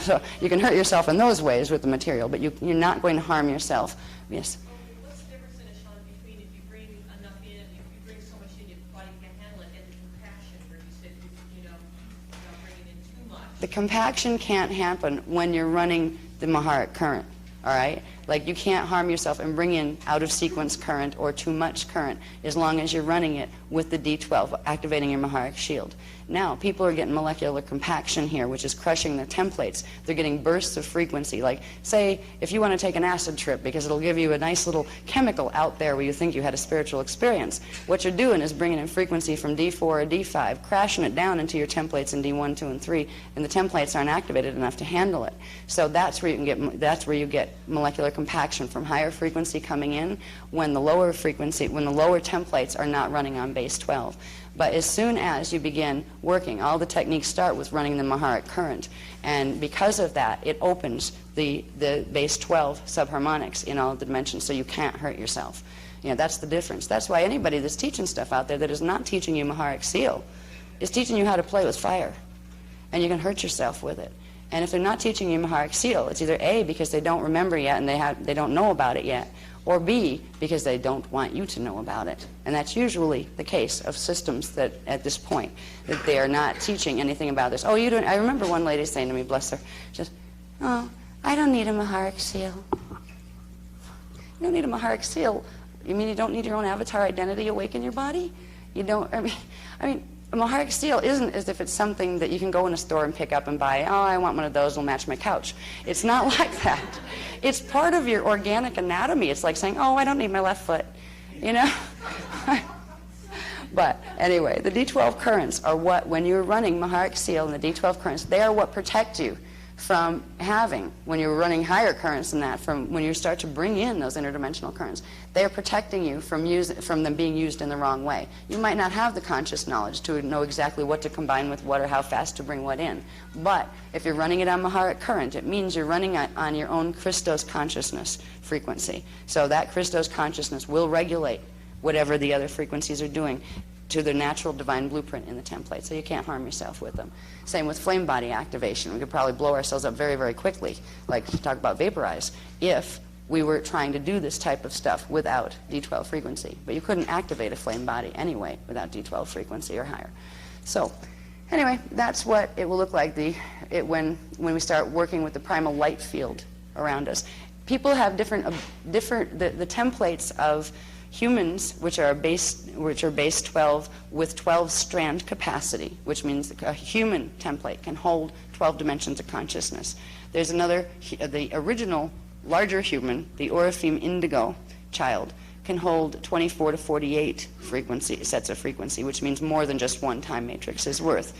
So you can hurt yourself in those ways with the material, but you're not going to harm yourself. Yes. What's the difference in a Sean between if you bring enough in, if you bring so much in, your body can't handle it, and the compassion where you said you're not bringing in too much? The compaction can't happen when you're running the Maharic current. All right? Like you can't harm yourself and bring in out of sequence current or too much current as long as you're running it with the D12, activating your Maharic shield. Now, people are getting molecular compaction here, which is crushing their templates. They're getting bursts of frequency. Like, say, if you want to take an acid trip because it'll give you a nice little chemical out there where you think you had a spiritual experience, what you're doing is bringing in frequency from D4 or D5, crashing it down into your templates in D1, 2, and 3, and the templates aren't activated enough to handle it. So that's where you get molecular compaction from higher frequency coming in when the lower frequency, when the lower templates are not running on base 12. But as soon as you begin working, all the techniques start with running the Maharic current. And because of that, it opens the base 12 subharmonics in all the dimensions so you can't hurt yourself. That's the difference. That's why anybody that's teaching stuff out there that is not teaching you Maharic seal is teaching you how to play with fire. And you can hurt yourself with it. And if they're not teaching you Maharic Seal, it's either A, because they don't remember yet and they don't know about it yet, or B, because they don't want you to know about it. And that's usually the case of systems that, at this point, that they are not teaching anything about this. Oh, you don't. I remember one lady saying to me, bless her, just, oh, I don't need a Maharic Seal. You don't need a Maharic Seal. You mean you don't need your own avatar identity awake in your body? You don't, I mean, a Maharic Seal isn't as if it's something that you can go in a store and pick up and buy. Oh, I want one of those, it'll match my couch. It's not like that. It's part of your organic anatomy. It's like saying, oh, I don't need my left foot, you know? But anyway, the D12 currents are what, when you're running Maharic Seal and the D12 currents, they are what protect you from having, when you're running higher currents than that, from when you start to bring in those interdimensional currents, they are protecting you from them being used in the wrong way. You might not have the conscious knowledge to know exactly what to combine with what or how fast to bring what in. But if you're running it on Maharic current, it means you're running it on your own Christos consciousness frequency. So that Christos consciousness will regulate whatever the other frequencies are doing to the natural divine blueprint in the template, so you can't harm yourself with them. Same with flame body activation. We could probably blow ourselves up very, very quickly, like talk about vaporize, if we were trying to do this type of stuff without D12 frequency. But you couldn't activate a flame body anyway without D12 frequency or higher. So anyway, that's what it will look like when we start working with the primal light field around us. People have different the templates of humans, which are base 12 with 12 strand capacity, which means a human template can hold 12 dimensions of consciousness. There's another, the original larger human, the Orifeme Indigo child, can hold 24 to 48 sets of frequency, which means more than just one time matrix's worth.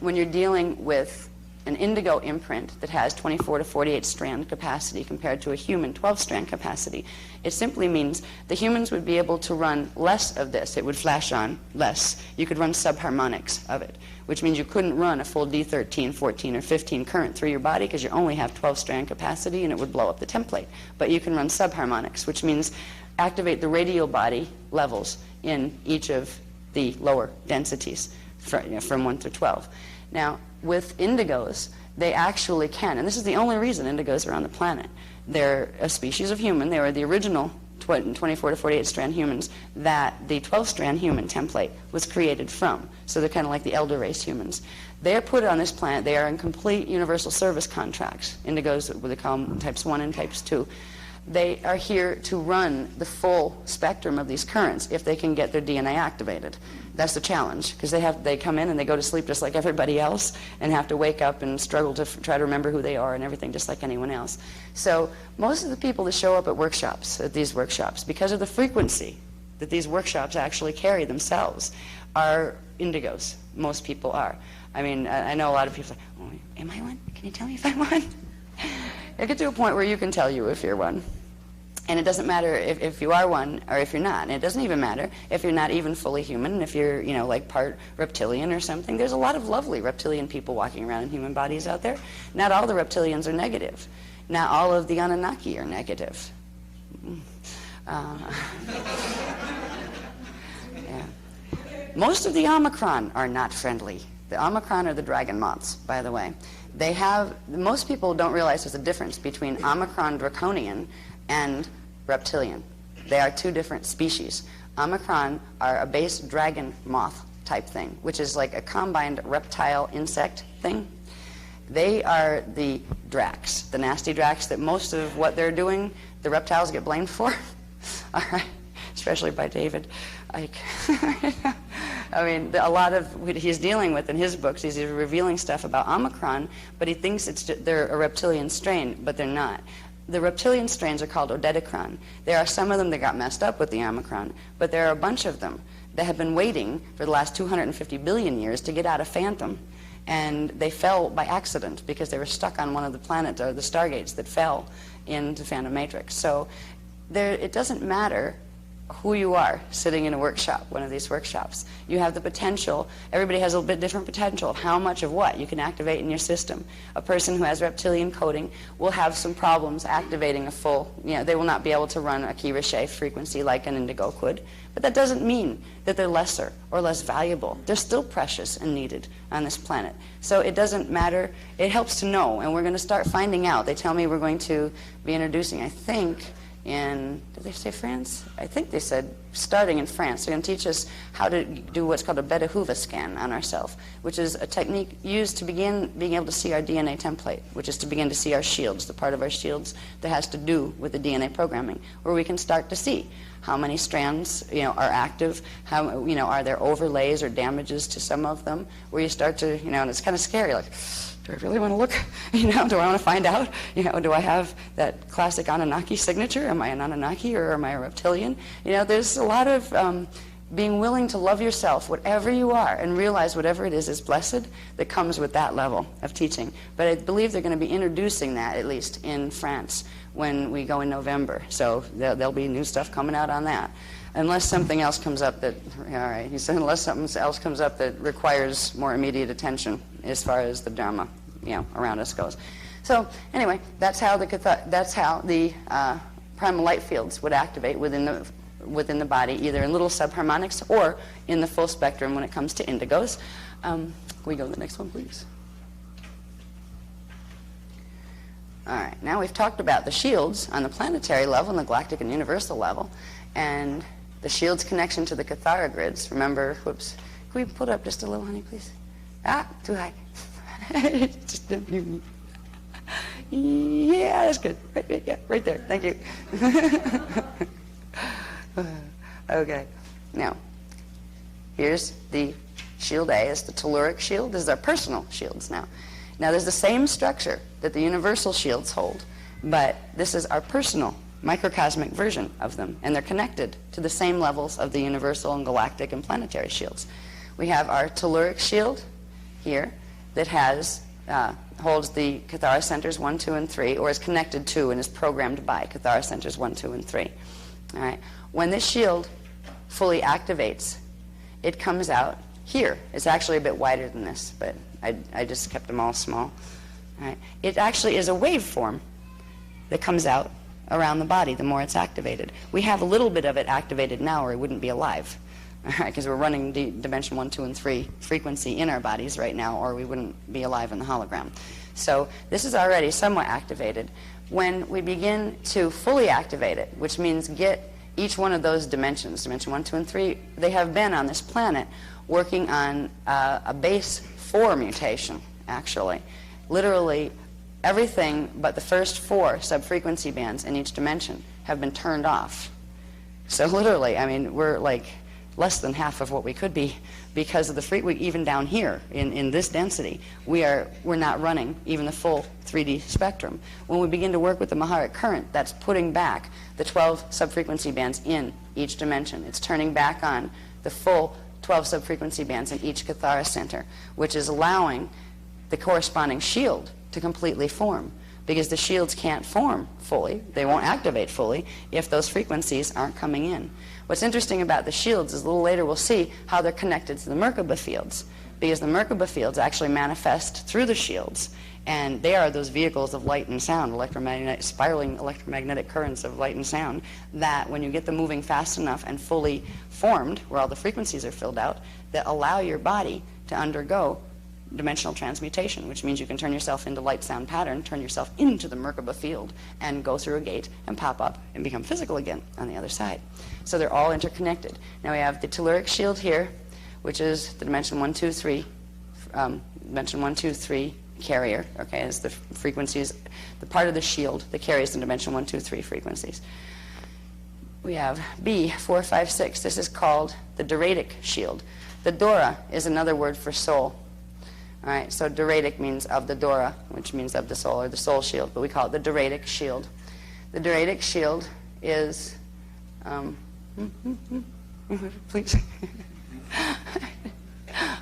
When you're dealing with an indigo imprint that has 24 to 48 strand capacity compared to a human 12 strand capacity, it simply means the humans would be able to run less of this. It would flash on less. You could run subharmonics of it, which means you couldn't run a full D13, 14, or 15 current through your body because you only have 12 strand capacity and it would blow up the template. But you can run subharmonics, which means activate the radial body levels in each of the lower densities from 1 through 12. Now, with indigos, they actually can, and this is the only reason indigos are on the planet. They're a species of human. They were the original 24 to 48 strand humans that the 12 strand human template was created from. So they're kind of like the elder race humans. They're put on this planet. They are in complete universal service contracts. Indigos, what they call them, types 1 and types 2. They are here to run the full spectrum of these currents if they can get their DNA activated. That's the challenge, because they come in and they go to sleep just like everybody else and have to wake up and struggle to try to remember who they are and everything just like anyone else. So most of the people that show up at these workshops, because of the frequency that these workshops actually carry themselves, are indigos. Most people are. I mean, I know a lot of people say, oh, am I one? Can you tell me if I'm one? It gets to a point where you can tell you if you're one. And it doesn't matter if you are one or if you're not. And it doesn't even matter if you're not even fully human, if you're, like part reptilian or something. There's a lot of lovely reptilian people walking around in human bodies out there. Not all the reptilians are negative. Not all of the Anunnaki are negative. Yeah. Most of the Omicron are not friendly. The Omicron are the dragon moths, by the way. Most people don't realize there's a difference between Omicron draconian and reptilian. They are two different species. Omicron are a base dragon moth type thing, which is like a combined reptile insect thing. They are the dracs, the nasty dracs that most of what they're doing, the reptiles get blamed for. All right, especially by David Icke. I mean, a lot of what he's dealing with in his books, he's revealing stuff about Omicron, but he thinks they're a reptilian strain, but they're not. The reptilian strains are called Odedicron. There are some of them that got messed up with the Omicron, but there are a bunch of them that have been waiting for the last 250 billion years to get out of Phantom, and they fell by accident because they were stuck on one of the planets or the stargates that fell into Phantom Matrix. So it doesn't matter who you are sitting in a workshop, one of these workshops. You have the potential, everybody has a little bit different potential of how much of what you can activate in your system. A person who has reptilian coding will have some problems activating a full, they will not be able to run a key Riche frequency like an indigo could. But that doesn't mean that they're lesser or less valuable. They're still precious and needed on this planet. So it doesn't matter. It helps to know, and we're going to start finding out. They tell me we're going to be introducing, I think, did they say France? I think they said starting in France. They're going to teach us how to do what's called a Beta-Hoover scan on ourselves, which is a technique used to begin being able to see our DNA template, which is to begin to see our shields, the part of our shields that has to do with the DNA programming, where we can start to see how many strands are active, how are there overlays or damages to some of them, where you start to, and it's kind of scary, like, do I really want to look? Do I want to find out? Do I have that classic Anunnaki signature? Am I an Anunnaki or am I a reptilian? There's a lot of being willing to love yourself, whatever you are, and realize whatever it is blessed that comes with that level of teaching. But I believe they're going to be introducing that, at least in France, when we go in November. So there'll be new stuff coming out on that. Unless something else comes up that, all right, he said, unless something else comes up that requires more immediate attention as far as the Dharma, around us goes. So anyway, that's how the primal light fields would activate within the body, either in little subharmonics or in the full spectrum when it comes to indigos. Can we go to the next one, please? All right, now we've talked about the shields on the planetary level and the galactic and universal level, and the shield's connection to the Cathara grids. Remember, whoops, can we put up just a little, honey, please? Too high. Yeah, that's good. Right there. Thank you. Okay. Now, here's the shield A. It's the telluric shield. This is our personal shields now. Now, there's the same structure that the universal shields hold, but this is our personal microcosmic version of them, and they're connected to the same levels of the universal and galactic and planetary shields. We have our telluric shield here that holds the Cathara centers 1, 2, and 3, or is connected to and is programmed by Cathara centers 1, 2, and 3. All right. When this shield fully activates, it comes out here. It's actually a bit wider than this, but I just kept them all small. All right. It actually is a waveform that comes out around the body the more it's activated. We have a little bit of it activated now, or it wouldn't be alive. Because we're running dimension 1, 2, and 3 frequency in our bodies right now, or we wouldn't be alive in the hologram. So this is already somewhat activated. When we begin to fully activate it, which means get each one of those dimensions, dimension 1, 2, and 3, they have been on this planet working on a base 4 mutation, actually. Literally, everything but the first 4 sub-frequency bands in each dimension have been turned off. So literally, I mean, we're like less than half of what we could be because of the even down here in this density, we're not running even the full 3D spectrum. When we begin to work with the Maharic current, that's putting back the 12 sub-frequency bands in each dimension. It's turning back on the full 12 sub-frequency bands in each Cathara center, which is allowing the corresponding shield to completely form, because the shields can't form fully, they won't activate fully, if those frequencies aren't coming in. What's interesting about the shields is a little later we'll see how they're connected to the Merkaba fields, because the Merkaba fields actually manifest through the shields, and they are those vehicles of light and sound, spiraling electromagnetic currents of light and sound, that when you get them moving fast enough and fully formed, where all the frequencies are filled out, that allow your body to undergo dimensional transmutation, which means you can turn yourself into light sound pattern, turn yourself into the Merkaba field, and go through a gate and pop up and become physical again on the other side. So they're all interconnected. Now we have the telluric shield here, which is the dimension 1, 2, 3, dimension 1, 2, 3 carrier, okay, is the frequencies, the part of the shield that carries the dimension 1, 2, 3 frequencies. We have B, 4, 5, 6. This is called the Doratic shield. The Dora is another word for soul. All right, so Doratic means of the Dora, which means of the soul, or the soul shield, but we call it the Doratic shield. The Doratic shield is, please,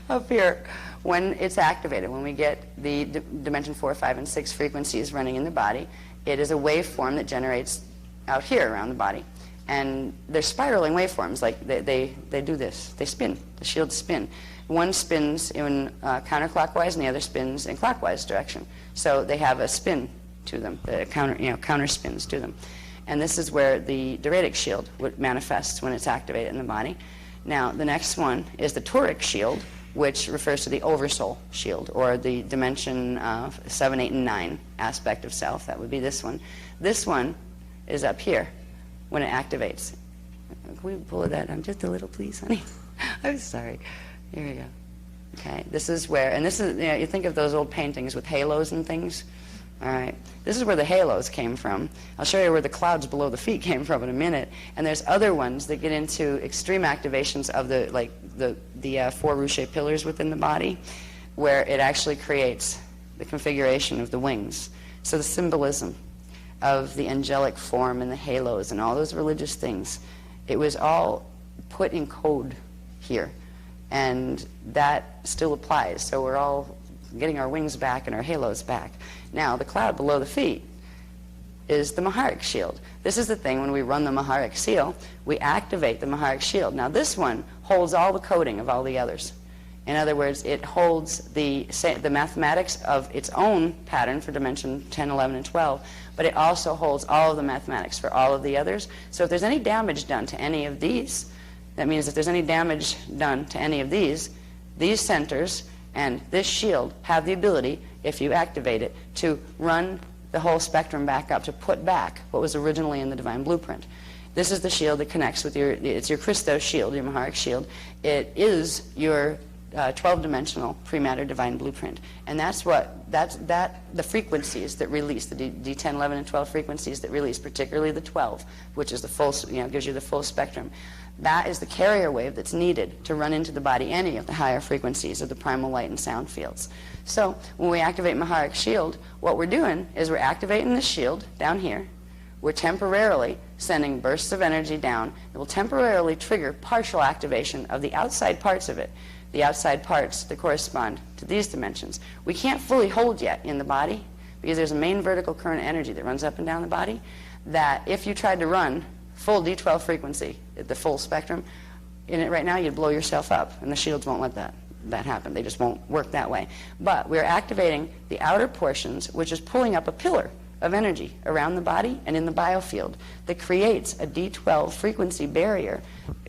up here, when it's activated, when we get the dimension 4, 5, and 6 frequencies running in the body, it is a waveform that generates out here around the body. And they're spiraling waveforms, like they do this. They spin, the shields spin. One spins in counterclockwise and the other spins in clockwise direction. So they have a spin to them, the counter spins to them. And this is where the diuretic shield manifests when it's activated in the body. Now, the next one is the toric shield, which refers to the oversoul shield, or the dimension 7, 8, and 9 aspect of self. That would be this one. This one is up here when it activates. Can we pull that down just a little, please, honey? I'm sorry. Here we go. Okay, this is where, and this is, you think of those old paintings with halos and things. All right, this is where the halos came from. I'll show you where the clouds below the feet came from in a minute. And there's other ones that get into extreme activations of the four root-shaped pillars within the body, where it actually creates the configuration of the wings. So the symbolism of the angelic form and the halos and all those religious things, it was all put in code here. And that still applies. So we're all getting our wings back and our halos back. Now, the cloud below the feet is the Maharic shield. This is the thing, when we run the Maharic seal, we activate the Maharic shield. Now, this one holds all the coding of all the others. In other words, it holds the mathematics of its own pattern for dimension 10, 11, and 12, but it also holds all of the mathematics for all of the others. So if there's any damage done to any of these, that means if there's any damage done to any of these centers and this shield have the ability, if you activate it, to run the whole spectrum back up, to put back what was originally in the divine blueprint. This is the shield that connects with it's your Christos shield, your Maharic shield. It is your 12-dimensional pre-matter divine blueprint. And the frequencies that release, the D10, 11, and 12 frequencies that release, particularly the 12, which is the full, gives you the full spectrum. That is the carrier wave that's needed to run into the body any of the higher frequencies of the primal light and sound fields. So when we activate Maharic shield, what we're doing is we're activating the shield down here. We're temporarily sending bursts of energy down. It will temporarily trigger partial activation of the outside parts of it, the outside parts that correspond to these dimensions. We can't fully hold yet in the body because there's a main vertical current energy that runs up and down the body that if you tried to run full D12 frequency, the full spectrum, in it right now, you'd blow yourself up, and the shields won't let that happen. They just won't work that way. But we're activating the outer portions, which is pulling up a pillar of energy around the body and in the biofield that creates a D12 frequency barrier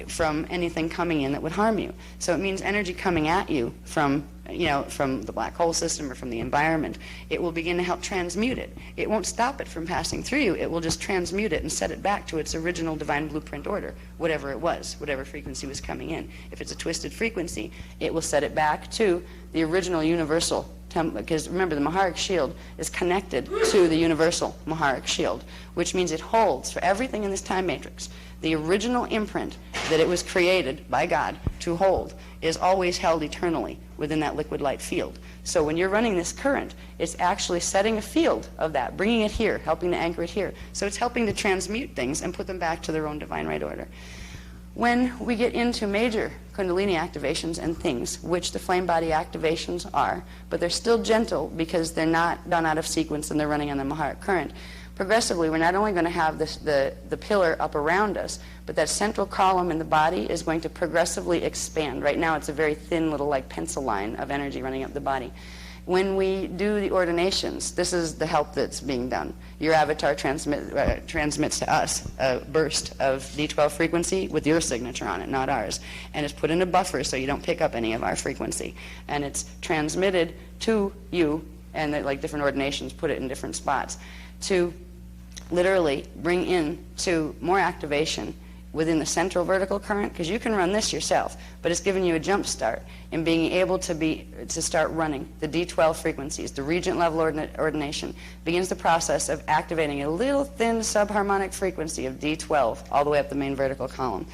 from anything coming in that would harm you. So it means energy coming at you from the black hole system or from the environment, it will begin to help transmute it. It won't stop it from passing through you. It will just transmute it and set it back to its original divine blueprint order, whatever it was, whatever frequency was coming in. If it's a twisted frequency, it will set it back to the original universal because remember, the Maharic shield is connected to the universal Maharic shield, which means it holds for everything in this time matrix. The original imprint that it was created by God to hold is always held eternally within that liquid light field. So when you're running this current, it's actually setting a field of that, bringing it here, helping to anchor it here. So it's helping to transmute things and put them back to their own divine right order. When we get into major Kundalini activations and things, which the flame body activations are, but they're still gentle because they're not done out of sequence and they're running on the Maharic current, progressively we're not only going to have the pillar up around us, but that central column in the body is going to progressively expand. Right now it's a very thin little like pencil line of energy running up the body. When we do the ordinations, this is the help that's being done. Your avatar transmits to us a burst of D12 frequency with your signature on it, not ours. And it's put in a buffer so you don't pick up any of our frequency. And it's transmitted to you, and like different ordinations put it in different spots, to literally bring in to more activation within the central vertical current, because you can run this yourself, but it's giving you a jump start in being able to start running the D12 frequencies. The regent level ordination begins the process of activating a little thin subharmonic frequency of D12 all the way up the main vertical column.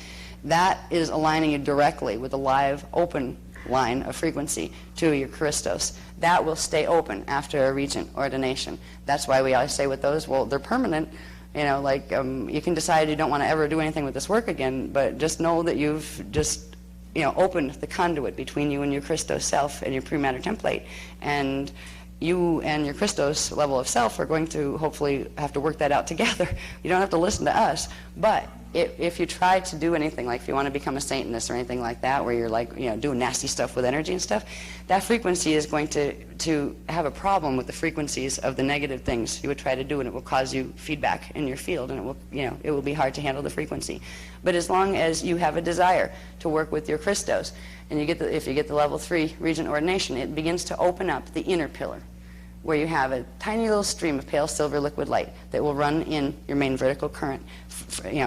That is aligning you directly with a live open line of frequency to your Christos. That will stay open after a regent ordination. That's why we always say with those, well, they're permanent. You can decide you don't want to ever do anything with this work again, but just know that you've just, opened the conduit between you and your Christos self and your pre-matter template. And you and your Christos level of self are going to hopefully have to work that out together. You don't have to listen to us, but if you try to do anything, like if you want to become a Satanist or anything like that, where you're like, doing nasty stuff with energy and stuff, that frequency is going to have a problem with the frequencies of the negative things you would try to do, and it will cause you feedback in your field, and it will be hard to handle the frequency. But as long as you have a desire to work with your Christos, and if you get the level 3 Regent ordination, it begins to open up the inner pillar, where you have a tiny little stream of pale silver liquid light that will run in your main vertical current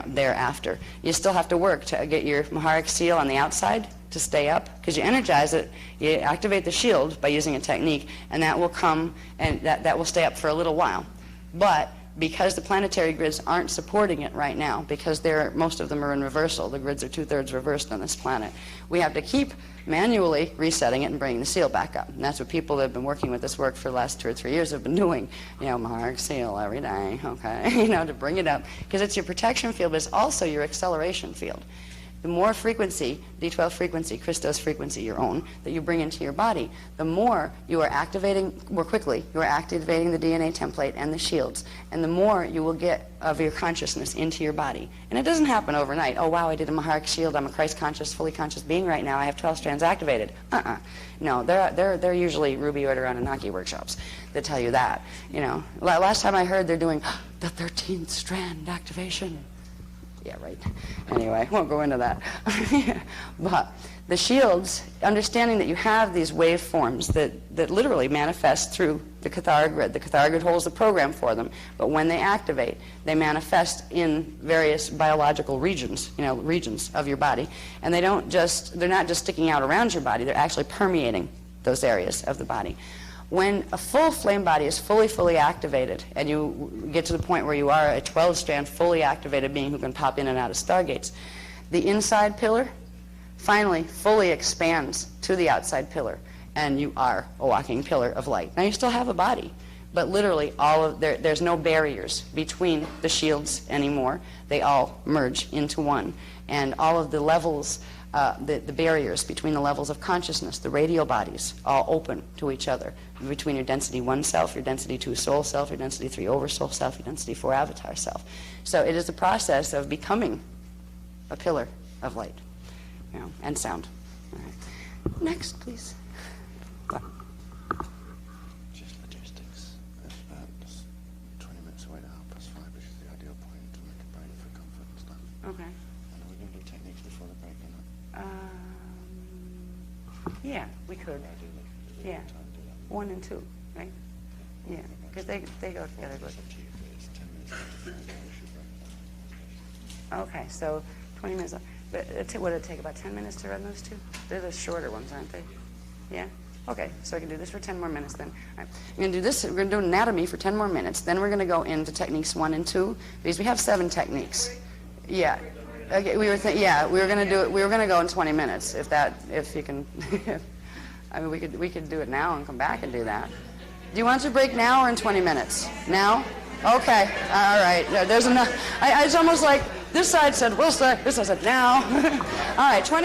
thereafter. You still have to work to get your Maharic seal on the outside to stay up, because you energize it, you activate the shield by using a technique, and that will come, and that will stay up for a little while. But because the planetary grids aren't supporting it right now, because most of them are in reversal, the grids are 2/3 reversed on this planet, we have to keep manually resetting it and bringing the seal back up. And that's what people that have been working with this work for the last 2 or 3 years have been doing. Maharic seal every day, okay, to bring it up. Because it's your protection field, but it's also your acceleration field. The more frequency, D12 frequency, Christos frequency, your own, that you bring into your body, the more you are activating, more quickly, you are activating the DNA template and the shields, and the more you will get of your consciousness into your body. And it doesn't happen overnight. Oh, wow, I did a Maharic shield. I'm a Christ-conscious, fully conscious being right now. I have 12 strands activated. No, they're usually Ruby Order Anunnaki workshops that tell you that. Last time I heard they're doing the 13th strand activation. Yeah, right. Anyway, won't go into that. But the shields, understanding that you have these waveforms that literally manifest through the Cathara grid. The Cathara grid holds the program for them, but when they activate, they manifest in various biological regions, regions of your body. And they're not just sticking out around your body, they're actually permeating those areas of the body. When a full flame body is fully activated, and you get to the point where you are a 12-strand fully activated being who can pop in and out of stargates, the inside pillar finally fully expands to the outside pillar, and you are a walking pillar of light. Now you still have a body, but literally there's no barriers between the shields anymore. They all merge into one, and all of the levels, the barriers between the levels of consciousness, the radial bodies, all open to each other, between your density 1 self, your density 2 soul self, your density 3 oversoul self, your density 4 avatar self. So it is a process of becoming a pillar of light, and sound. All right. Next, please. Just logistics. That's 20 minutes away to 5:30, which is the ideal point to make a break for comfort and stuff. Okay. And are we going to do techniques before the break or not? Yeah, we could. Yeah. 1 and 2, right? Yeah, because they go together. It's up to you, but it's 10 minutes after the break, we should break. Okay, so 20 minutes. But would it take about 10 minutes to run those two? They're the shorter ones, aren't they? Yeah? Okay, so I can do this for 10 more minutes then. All right. We're going to do this. We're going to do anatomy for 10 more minutes. Then we're going to go into techniques 1 and 2, because we have 7 techniques. Yeah. Okay, we were going to do it. We were going to go in 20 minutes, if you can. I mean, we could do it now and come back and do that. Do you want to break now or in 20 minutes? Now? Okay. All right. There's enough. It's almost like this side said, we'll start. This side said, now. All right. 20.